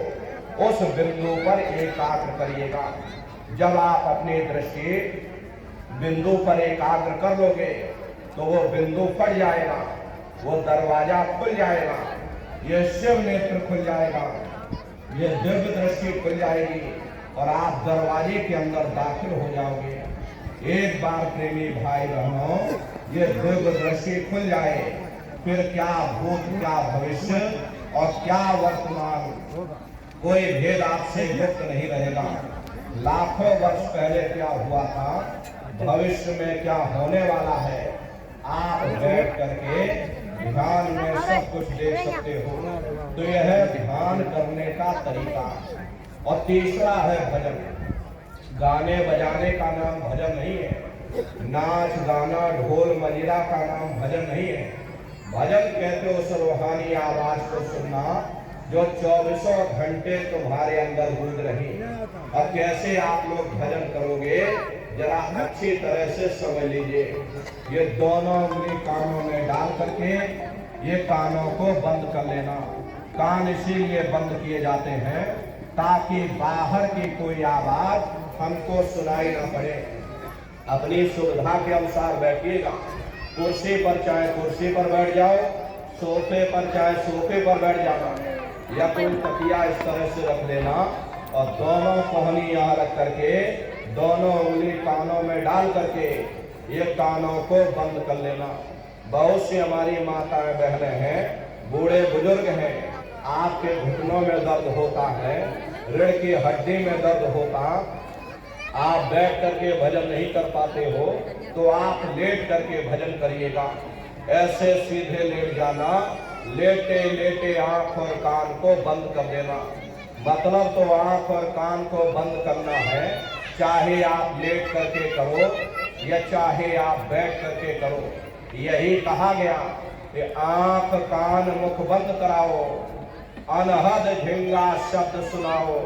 उस बिंदु पर एकाग्र करिएगा। जब आप अपनी दृष्टि बिंदु पर एकाग्र कर लोगे तो वो बिंदु फट जाएगा, वो दरवाजा खुल जाएगा, ये शिव नेत्र खुल जाएगा, ये दिव्य दृष्टि खुल जाएगी और आप दरवाजे के अंदर दाखिल हो जाओगे। एक बार प्रेमी भाई बहनों ये दिव्य दृष्टि खुल जाए, फिर क्या भूत क्या भविष्य और क्या वर्तमान कोई भेद आपसे युक्त नहीं रहेगा। लाखों वर्ष पहले क्या हुआ था, भविष्य में क्या होने वाला है, आप बैठ करके ध्यान में सब कुछ देख सकते हो। तो यह ध्यान करने का तरीका। और तीसरा है भजन। गाने बजाने का नाम भजन नहीं है, नाच गाना ढोल मजीरा का नाम भजन नहीं है। भजन कहते हो रूहानी आवाज को सुनना जो 24 घंटे तुम्हारे अंदर गूंज रही। अब कैसे आप लोग भजन करोगे जरा अच्छी तरह से समझ लीजिए। ये दोनों उंगली कानों में डाल करके ये कानों को बंद कर लेना। कान इसीलिए बंद किए जाते हैं ताकि बाहर की कोई आवाज हमको सुनाई ना पड़े। अपनी सुविधा के अनुसार बैठिएगा। कुर्सी पर चाहे कुर्सी पर बैठ जाओ, सोफे पर चाहे सोफे पर बैठ जाना, या कोई तकिया इस तरह से रख लेना और दोनों कोहनी यहाँ रख करके दोनों उंगली कानों में डाल करके ये कानों को बंद कर लेना। बहुत सी हमारी माताएं बहनें हैं, बूढ़े बुजुर्ग हैं, आपके घुटनों में दर्द होता है, रीढ़ की हड्डी में दर्द होता, आप बैठ करके भजन नहीं कर पाते हो तो आप लेट करके भजन करिएगा। ऐसे सीधे लेट जाना, लेटे लेटे आंख और कान को बंद कर देना। मतलब तो आंख और कान को बंद करना है, चाहे आप लेट करके करो या चाहे आप बैठ करके करो। यही कहा गया कि आंख कान मुख बंद कराओ, अनहद झिंगा शब्द सुनाओ।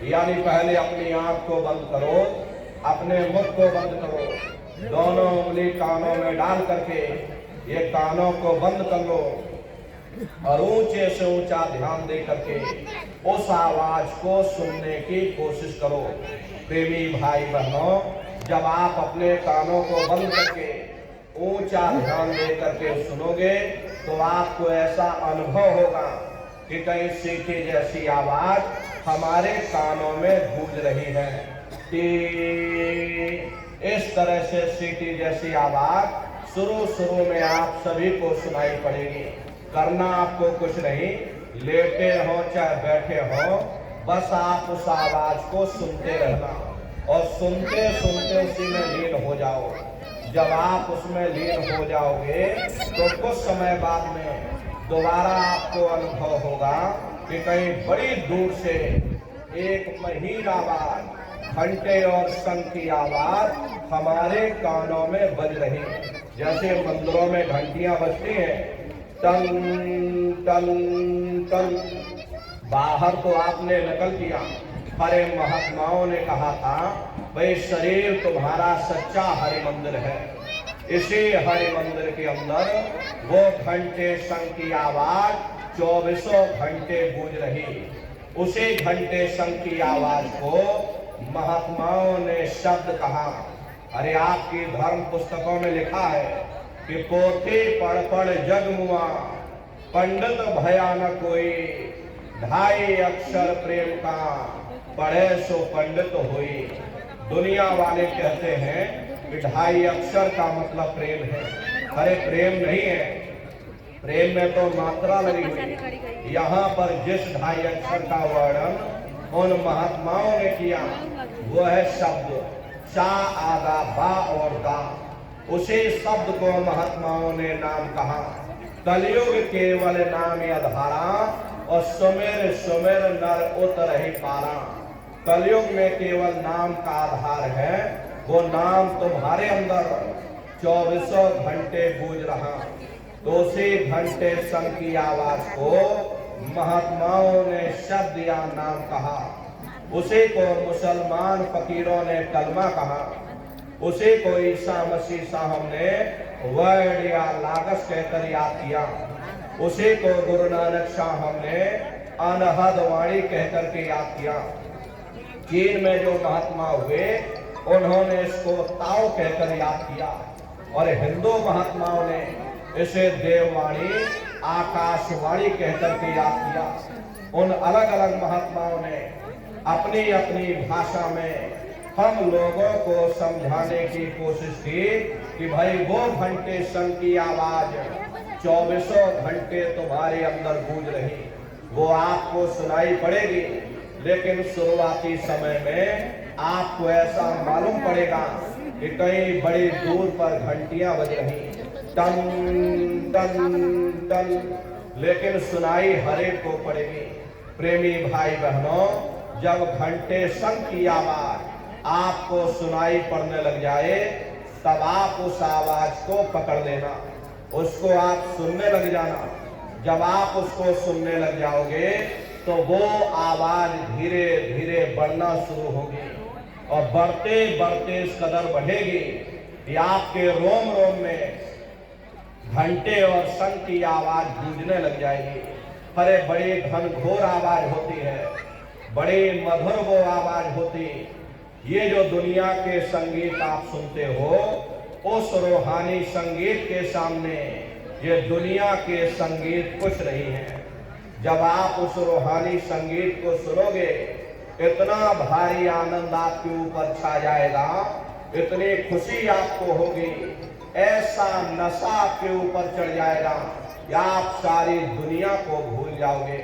यानी पहले अपनी आंख को बंद करो, अपने मुख को बंद करो, दोनों उंगली कानों में डाल करके ये कानों को बंद कर लो और ऊंचे से ऊंचा ध्यान दे करके उस आवाज को सुनने की कोशिश करो। प्रेमी भाई बहनों, जब आप अपने कानों को बंद करके ऊंचा ध्यान दे करके सुनोगे तो आपको ऐसा अनुभव होगा कि कहीं सीटी जैसी आवाज हमारे कानों में गूंज रही है। इस तरह से सीटी जैसी आवाज शुरू में आप सभी को सुनाई पड़ेगी। करना आपको कुछ नहीं, लेटे हो चाहे बैठे हो, बस आप उस आवाज को सुनते रहना और सुनते सुनते उसी में लीन हो जाओ। जब आप उसमें लीन हो जाओगे तो कुछ समय बाद में दोबारा आपको अनुभव होगा कि कहीं बड़ी दूर से एक महीन आवाज, घंटे और शंख की आवाज हमारे कानों में बज रही। जैसे मंदिरों में घंटियां बजती हैं, टन टन टन। बाहर तो आपने नकल किया, हरे महात्माओं ने कहा था भाई शरीर तुम्हारा सच्चा हरि मंदिर है। इसी हरि मंदिर के अंदर वो घंटे शंख की आवाज 24 घंटे गूंज रही। उसी घंटे शंख की आवाज को महात्माओं ने शब्द कहा। अरे आपकी धर्म पुस्तकों में लिखा है कि पोथी पढ़ पढ़ जग मुआ, पंडित भया न कोई, 2.5 अक्षर प्रेम का, पढ़े सो पंडित होई। दुनिया वाले कहते हैं कि 2.5 अक्षर का मतलब प्रेम है। अरे प्रेम नहीं है, प्रेम में तो मात्रा लगी हुई। यहाँ पर जिस ढाई अक्षर का वर्णन उन महात्माओं ने किया वो है शब्द चा आगा बा और दा। उसी शब्द को महात्माओं ने नाम कहा। कलयुग केवल नाम अधारा और सुमेर सुमेर नर उतर ही पारा। कलयुग में केवल नाम का आधार है, वो नाम तुम्हारे अंदर 24 घंटे गूंज रहा। तो उसी घंटे संग की आवाज को महात्माओं ने शब्द या नाम कहा। उसी को मुसलमान फकीरों ने कलमा कहा। उसी को ईसा मसीह साहब ने वर्ड या लागस कहकर याद किया। उसी को गुरु नानक साहब ने अनहद वाणी कहकर के याद किया। चीन में जो महात्मा हुए उन्होंने इसको ताओ कहकर याद किया और हिंदू महात्माओं ने इसे देववाणी आकाशवाणी कहकर के याद किया। उन अलग अलग महात्माओं ने अपनी अपनी भाषा में हम लोगों को समझाने की कोशिश की कि भाई वो घंटे संग की आवाज 24 घंटे तुम्हारे अंदर गूंज रही, वो आपको सुनाई पड़ेगी। लेकिन शुरुआती समय में आपको ऐसा मालूम पड़ेगा कि कहीं बड़ी दूर पर घंटियां बज रही, टन टन टन, लेकिन सुनाई हरेक को पड़ेगी। प्रेमी भाई बहनों, जब घंटे संग की आवाज आपको सुनाई पड़ने लग जाए तब आप उस आवाज को पकड़ लेना, उसको आप सुनने लग जाना। जब आप उसको सुनने लग जाओगे तो वो आवाज धीरे धीरे बढ़ना शुरू होगी और बढ़ते बढ़ते इस कदर बढ़ेगी कि आपके रोम रोम में घंटे और शंख की आवाज गूंजने लग जाएगी। अरे बड़ी घनघोर आवाज होती है, बड़ी मधुर वो आवाज होती। ये जो दुनिया के संगीत आप सुनते हो, उस रूहानी संगीत के सामने ये दुनिया के संगीत कुछ नहीं है। जब आप उस रूहानी संगीत को सुनोगे, इतना भारी आनंद आपके ऊपर छा जाएगा, इतनी खुशी आपको होगी, ऐसा नशा आपके ऊपर चढ़ जाएगा कि आप सारी दुनिया को भूल जाओगे।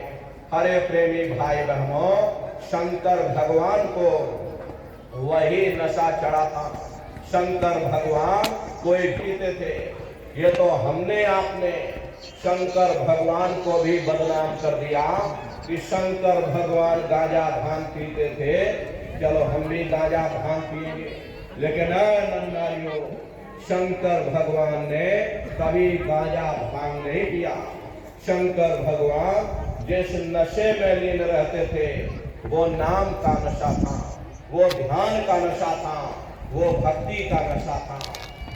हरे प्रेमी भाई बहनों, शंकर भगवान को वही नशा चढ़ा था। शंकर भगवान कोई पीते थे, ये तो हमने आपने शंकर भगवान को भी बदनाम कर दिया कि शंकर भगवान गांजा भांग पीते थे, चलो हम भी गांजा भांग पिएंगे। लेकिन नंदारियों, शंकर भगवान ने कभी गांजा भांग नहीं पिया। शंकर भगवान जिस नशे में लीन रहते थे वो नाम का नशा था, वो ध्यान का नशा था, वो भक्ति का नशा था।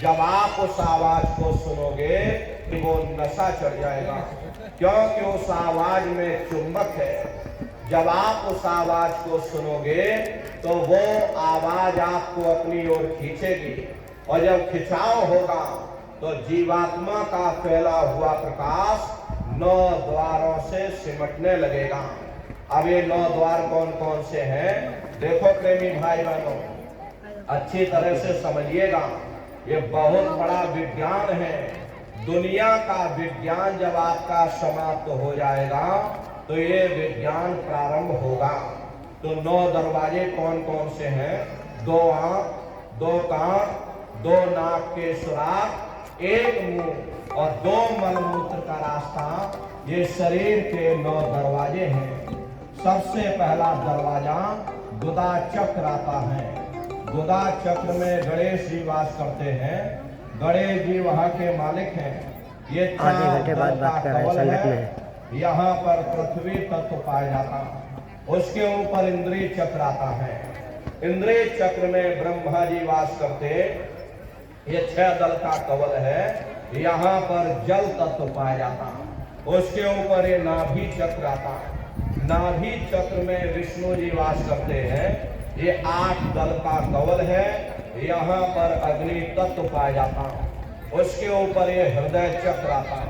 जब आप उस आवाज को सुनोगे तो वो नशा चढ़ जाएगा, क्योंकि उस आवाज में चुंबक है। जब आप उस आवाज को सुनोगे तो वो आवाज आपको अपनी ओर खींचेगी और जब खिंचाव होगा तो जीवात्मा का फैला हुआ प्रकाश 9 द्वारों से सिमटने लगेगा। अब ये 9 द्वार कौन कौन से हैं? देखो प्रेमी भाई बहनों, अच्छी तरह से समझिएगा, ये बहुत बड़ा विज्ञान है। दुनिया का विज्ञान जब आपका समाप्त हो जाएगा तो ये विज्ञान प्रारंभ होगा। तो 9 दरवाजे कौन कौन से हैं? 2 आंख, 2 कान, 2 नाक के सुराख, 1 मुंह और 2 मलमूत्र का रास्ता, ये शरीर के 9 दरवाजे हैं। सबसे पहला दरवाजा गुदा चक्र आता है। गुदा चक्र में गणेश जी वास करते हैं। गणेश जी वहाँ के मालिक हैं। ये आधे घंटे बाद बात कर रहे हैं संगत में। यहाँ पर पृथ्वी तत्व पाया जाता, उसके ऊपर इंद्रिय चक्र आता है। इंद्रिय चक्र में ब्रह्मा जी वास करते। ये 6 दल का कवल है। यहाँ पर जल तत्व पाया जाता, उसके ऊपर ये नाभि चक्र आता। नाभि चक्र में विष्णु जी वास करते हैं। ये 8 दल का कवल है। यहाँ पर अग्नि तत्व पाया जाता, उसके ऊपर ये हृदय चक्र आता।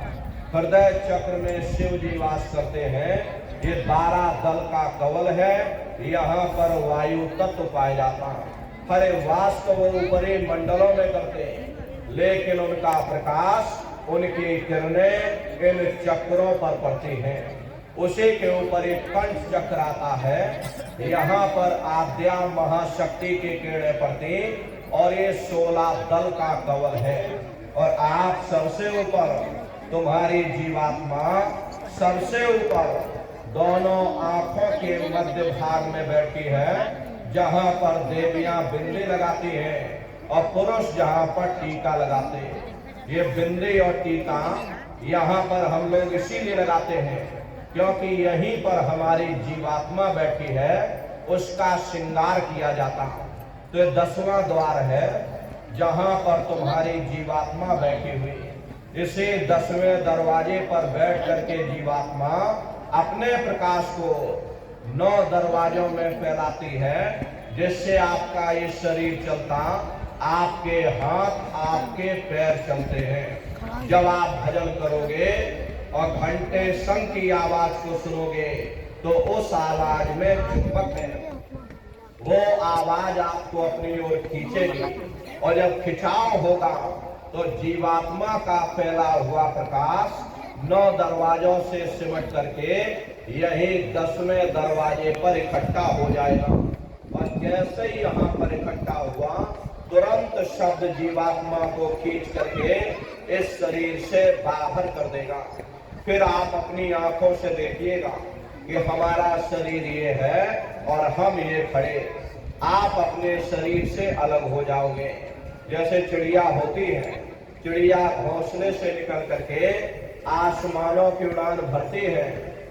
हृदय चक्र में शिव जी वास करते हैं। ये 12 दल का कवल है। यहाँ पर वायु तत्व पाया जाता। हरे वास तो वो ऊपरी मंडलों में करते, लेकिन उनका प्रकाश उनकी किरणें इन चक्रों पर पड़ती हैं। उसी के ऊपर एक पंच चक्र आता है, यहाँ पर आद्या महाशक्ति की किरणें पड़ती और ये 16 दल का कवल है। और आप सबसे ऊपर तुम्हारी जीवात्मा सबसे ऊपर दोनों आंखों के मध्य भाग में बैठी है, जहां पर देवियां बिंदी लगाती हैं और पुरुष जहां पर टीका लगाते हैं। ये बिंदी और टीका यहाँ पर हम लोग इसीलिए लगाते हैं क्योंकि यहीं पर हमारी जीवात्मा बैठी है, उसका श्रृंगार किया जाता है। तो ये 10वां द्वार है जहां पर तुम्हारी जीवात्मा बैठी हुई। इसी 10वें दरवाजे पर बैठ करके जीवात्मा अपने प्रकाश को 9 दरवाजों में फैलाती है, जिससे आपका ये शरीर चलता, आपके हाथ आपके पैर चलते हैं। जब आप भजन करोगे और घंटे शंख की आवाज को सुनोगे तो उस आवाज में चुंबक है, वो आवाज आपको अपनी ओर खींचेगी और जब खिंचाव होगा तो जीवात्मा का फैला हुआ प्रकाश 9 दरवाजों से सिमट करके यही 10वें दरवाजे पर इकट्ठा हो जाएगा। और जैसे ही यहाँ पर इकट्ठा हुआ तुरंत शब्द जीवात्मा को खींच करके इस शरीर से बाहर कर देगा। फिर आप अपनी आंखों से देखिएगा कि हमारा शरीर ये है और हम ये खड़े। आप अपने शरीर से अलग हो जाओगे। जैसे चिड़िया होती है, चिड़िया घोंसले से निकल करके आसमानों की उड़ान भरती है,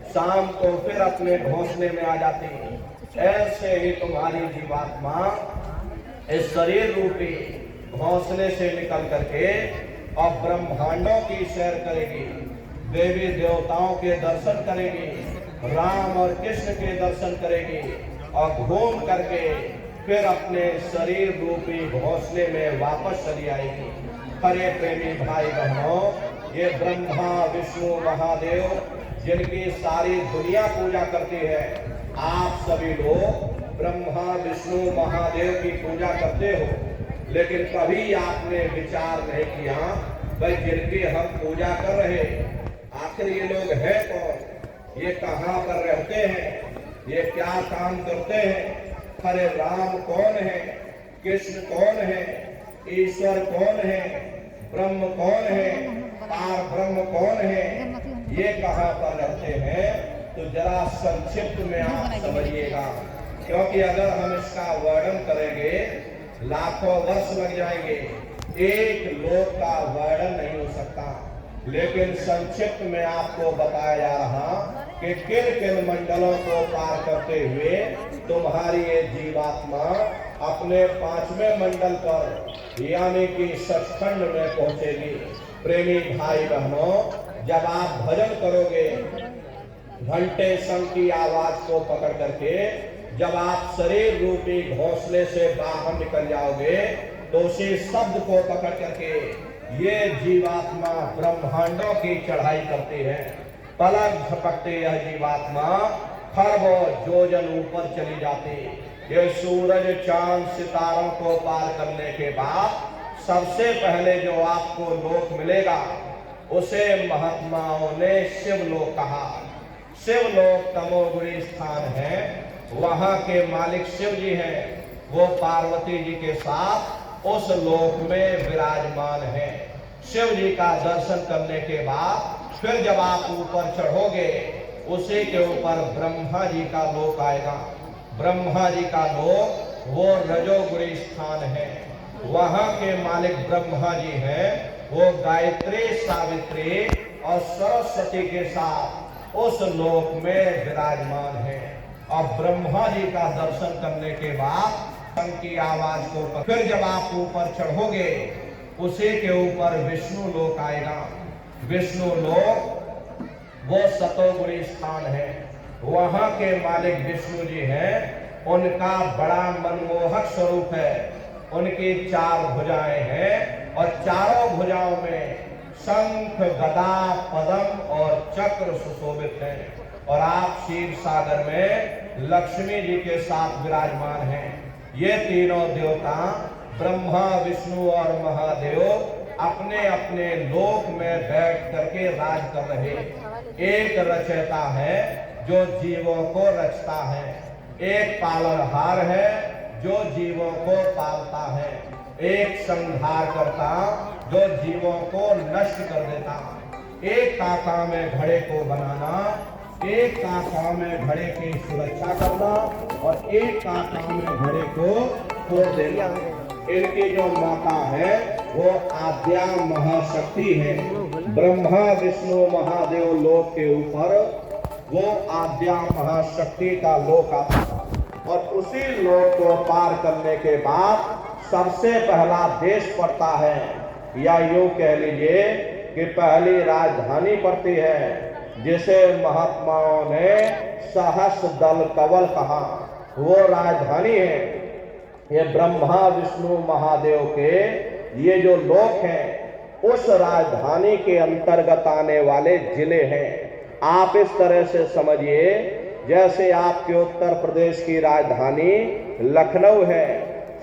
शाम को फिर अपने घोंसले में आ जाती है। ऐसे ही तुम्हारी जीवात्मा इस शरीर रूपी घोंसले से निकल करके और ब्रह्मांडों की सैर करेगी, देवी देवताओं के दर्शन करेगी, राम और कृष्ण के दर्शन करेगी और घूम करके फिर अपने शरीर रूपी घोंसले में वापस चली आएगी। हरे प्रेमी भाई बहनों, ये ब्रह्मा विष्णु महादेव जिनकी सारी दुनिया पूजा करती है, आप सभी लोग ब्रह्मा विष्णु महादेव की पूजा करते हो, लेकिन कभी आपने विचार नहीं किया भाई जिनकी हम पूजा कर रहे आखिर ये लोग हैं कौन, ये कहाँ पर रहते हैं, ये क्या काम करते हैं। हरे राम कौन है, कृष्ण कौन है, ईश्वर कौन है, ब्रह्म कौन है, पार ब्रह्म कौन है, ये कहाँ पर रहते हैं। तो जरा संक्षिप्त में आप समझिएगा, क्योंकि अगर हम इसका वर्णन करेंगे लाखों वर्ष लग जाएंगे, एक लोक का वर्णन नहीं हो सकता। लेकिन संक्षिप्त में आपको बताया जा रहा कि किन किन मंडलों को पार करते हुए तुम्हारी ये जीवात्मा अपने 5वें मंडल पर यानी कि सचखंड में पहुंचेगी। प्रेमी भाई बहनों, जब आप भजन करोगे घंटे शंख की आवाज को पकड़ करके, जब आप शरीर रूपी घोंसले से बाहर निकल जाओगे तो उसी शब्द को पकड़ करके ये जीवात्मा ब्रह्मांडों की चढ़ाई करती है। पलक झपकते यह जीवात्मा खरबों योजन ऊपर चली जाती। ये सूरज चांद सितारों को पार करने के बाद सबसे पहले जो आपको लोक मिलेगा उसे महात्माओं ने शिवलोक कहा। शिवलोक तमोगुणी स्थान है, वहां के मालिक शिव जी हैं, वो पार्वती जी के साथ उस लोक में विराजमान है। शिव जी का दर्शन करने के बाद फिर जब आप ऊपर चढ़ोगे उसी के ऊपर ब्रह्मा जी का लोक आएगा। ब्रह्मा जी का लोक वो रजोगुणी स्थान है, वहां के मालिक ब्रह्मा जी हैं, वो गायत्री सावित्री और सरस्वती के साथ उस लोक में विराजमान है। और ब्रह्मा जी का दर्शन करने के बाद शंख की आवाज को फिर जब आप ऊपर चढ़ोगे उसी के ऊपर विष्णु लोक आएगा। विष्णु लोक वो सतोगुणी स्थान है, वहां के मालिक विष्णु जी हैं, उनका बड़ा मनमोहक स्वरूप है। उनकी 4 भुजाएं हैं और चारों भुजाओं में शंख गदा पद्म और चक्र सुशोभित हैं। और आप क्षीर सागर में लक्ष्मी जी के साथ विराजमान हैं। ये तीनों देवता ब्रह्मा विष्णु और महादेव अपने अपने लोक में बैठ करके राज कर रहे। एक रचयिता है जो जीवों को रचता है, एक पालनहार है जो जीवों को पालता है, एक संहार करता जो जीवों को नष्ट कर देता। एक का काम है घड़े को बनाना, एक का काम है घड़े की सुरक्षा करना, और एक का काम है घड़े को तोड़ देना। इनकी जो माता है वो आद्या महाशक्ति है। ब्रह्मा विष्णु महादेव लोक के ऊपर वो आद्या महाशक्ति का लोक आता, और उसी लोक को पार करने के बाद सबसे पहला देश पड़ता है, या यूं कह लीजिए कि पहली राजधानी पड़ती है, जिसे महात्माओं ने सहस्र दल कवल कहा। वो राजधानी है ये ब्रह्मा विष्णु महादेव के ये जो लोक हैं, उस राजधानी के अंतर्गत आने वाले जिले हैं। आप इस तरह से समझिए जैसे आपके उत्तर प्रदेश की राजधानी लखनऊ है,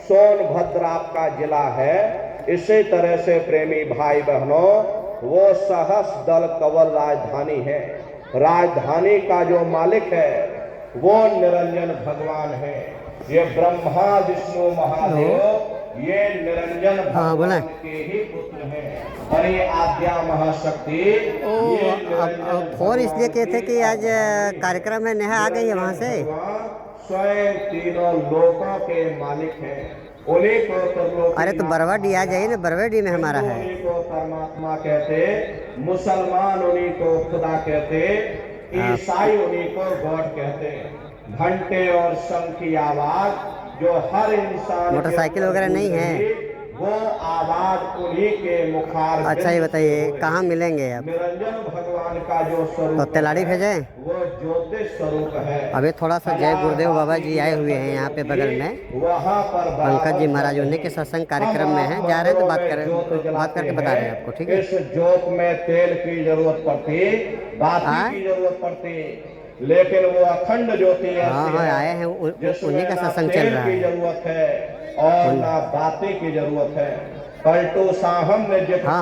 सोनभद्र आपका जिला है, इसी तरह से प्रेमी भाई बहनों वो सहस्र दल कवल राजधानी है। राजधानी का जो मालिक है वो निरंजन भगवान है। ये ब्रह्मा विष्णु महादेव ये निरंजन भगवान के ही पुत्र हैं, और ये आद्या महाशक्ति। अब फोन इसलिए कहते कि आज कार्यक्रम में नेहा आ गई है वहाँ से। स्वयं तीनों लोकों के मालिक हैं। उन्हीं को अरे तो बरवाडी आ जाइए ना, बरवाडी में हमारा है। उन्हीं को परमात्मा कहते, मुसलमान उन्हीं को खुदा कहते, ईसाई उन्हीं को गॉड कहते। घंटे और शंख की आवाज जो हर इंसान, मोटरसाइकिल वगैरह नहीं है, वो आवाज उन्हीं के मुखार। अच्छा ये बताइए कहाँ मिलेंगे अब? निरंजन भगवान का जो स्वरूप तो तिलाड़ी भेजें? वो ज्योतिष स्वरूप है। अभी थोड़ा सा जय गुरुदेव बाबा जी आए हुए हैं यहाँ पे बगल में, वहाँ पर पंकज जी महाराज उन्हीं के सत्संग कार्यक्रम में हैं, जा रहे हैं तो बात करके बता रहे हैं आपको, ठीक है? इस जोत में तेल की जरूरत पड़ती, बाती की जरूरत पड़ती, लेकिन वो अखंड ज्योति है। हाँ आए हैं, उन्हीं का सत्संग चल रहा है। जरूरत है और ना बाती की जरूरत है। पलटू साहब ने जिक्र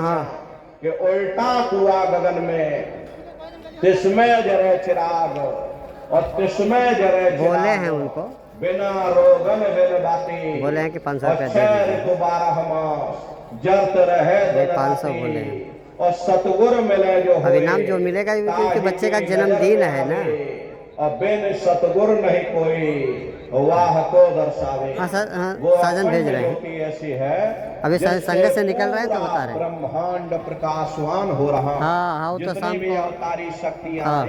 कि उल्टा कुआ गगन में, तिस्मय जरे चिराग और तिस्मय जरे बोले हैं उनको, बिना रोगन बिन बाती, बोले हैं कि 500 रुपया दे दीजिए। 12 मास जरत रहे 500 बोले हैं। और सतगुर मिले जो अभी नाम जो मिलेगा क्योंकि बच्चे का जन्मदिन है ना, और बिन सतगुर नहीं कोई वाह को दर्शावे। हाँ साजन भेज रहे हैं, ऐसी है अभी संगत से निकल रहे हैं तो बता रहे हैं। ब्रह्मांड प्रकाशवान हो रहा। हाँ तो शाम को अवतारी शक्तियाँ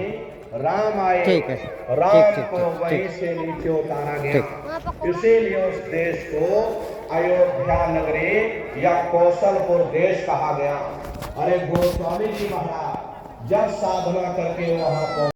राम आए, ठीक है, राम को वहीं से नीचे उतारा गया। इसीलिए उस देश को अयोध्या नगरी या कौशलपुर देश कहा गया। अरे गोस्वामी जी महाराज जब साधना करके वहां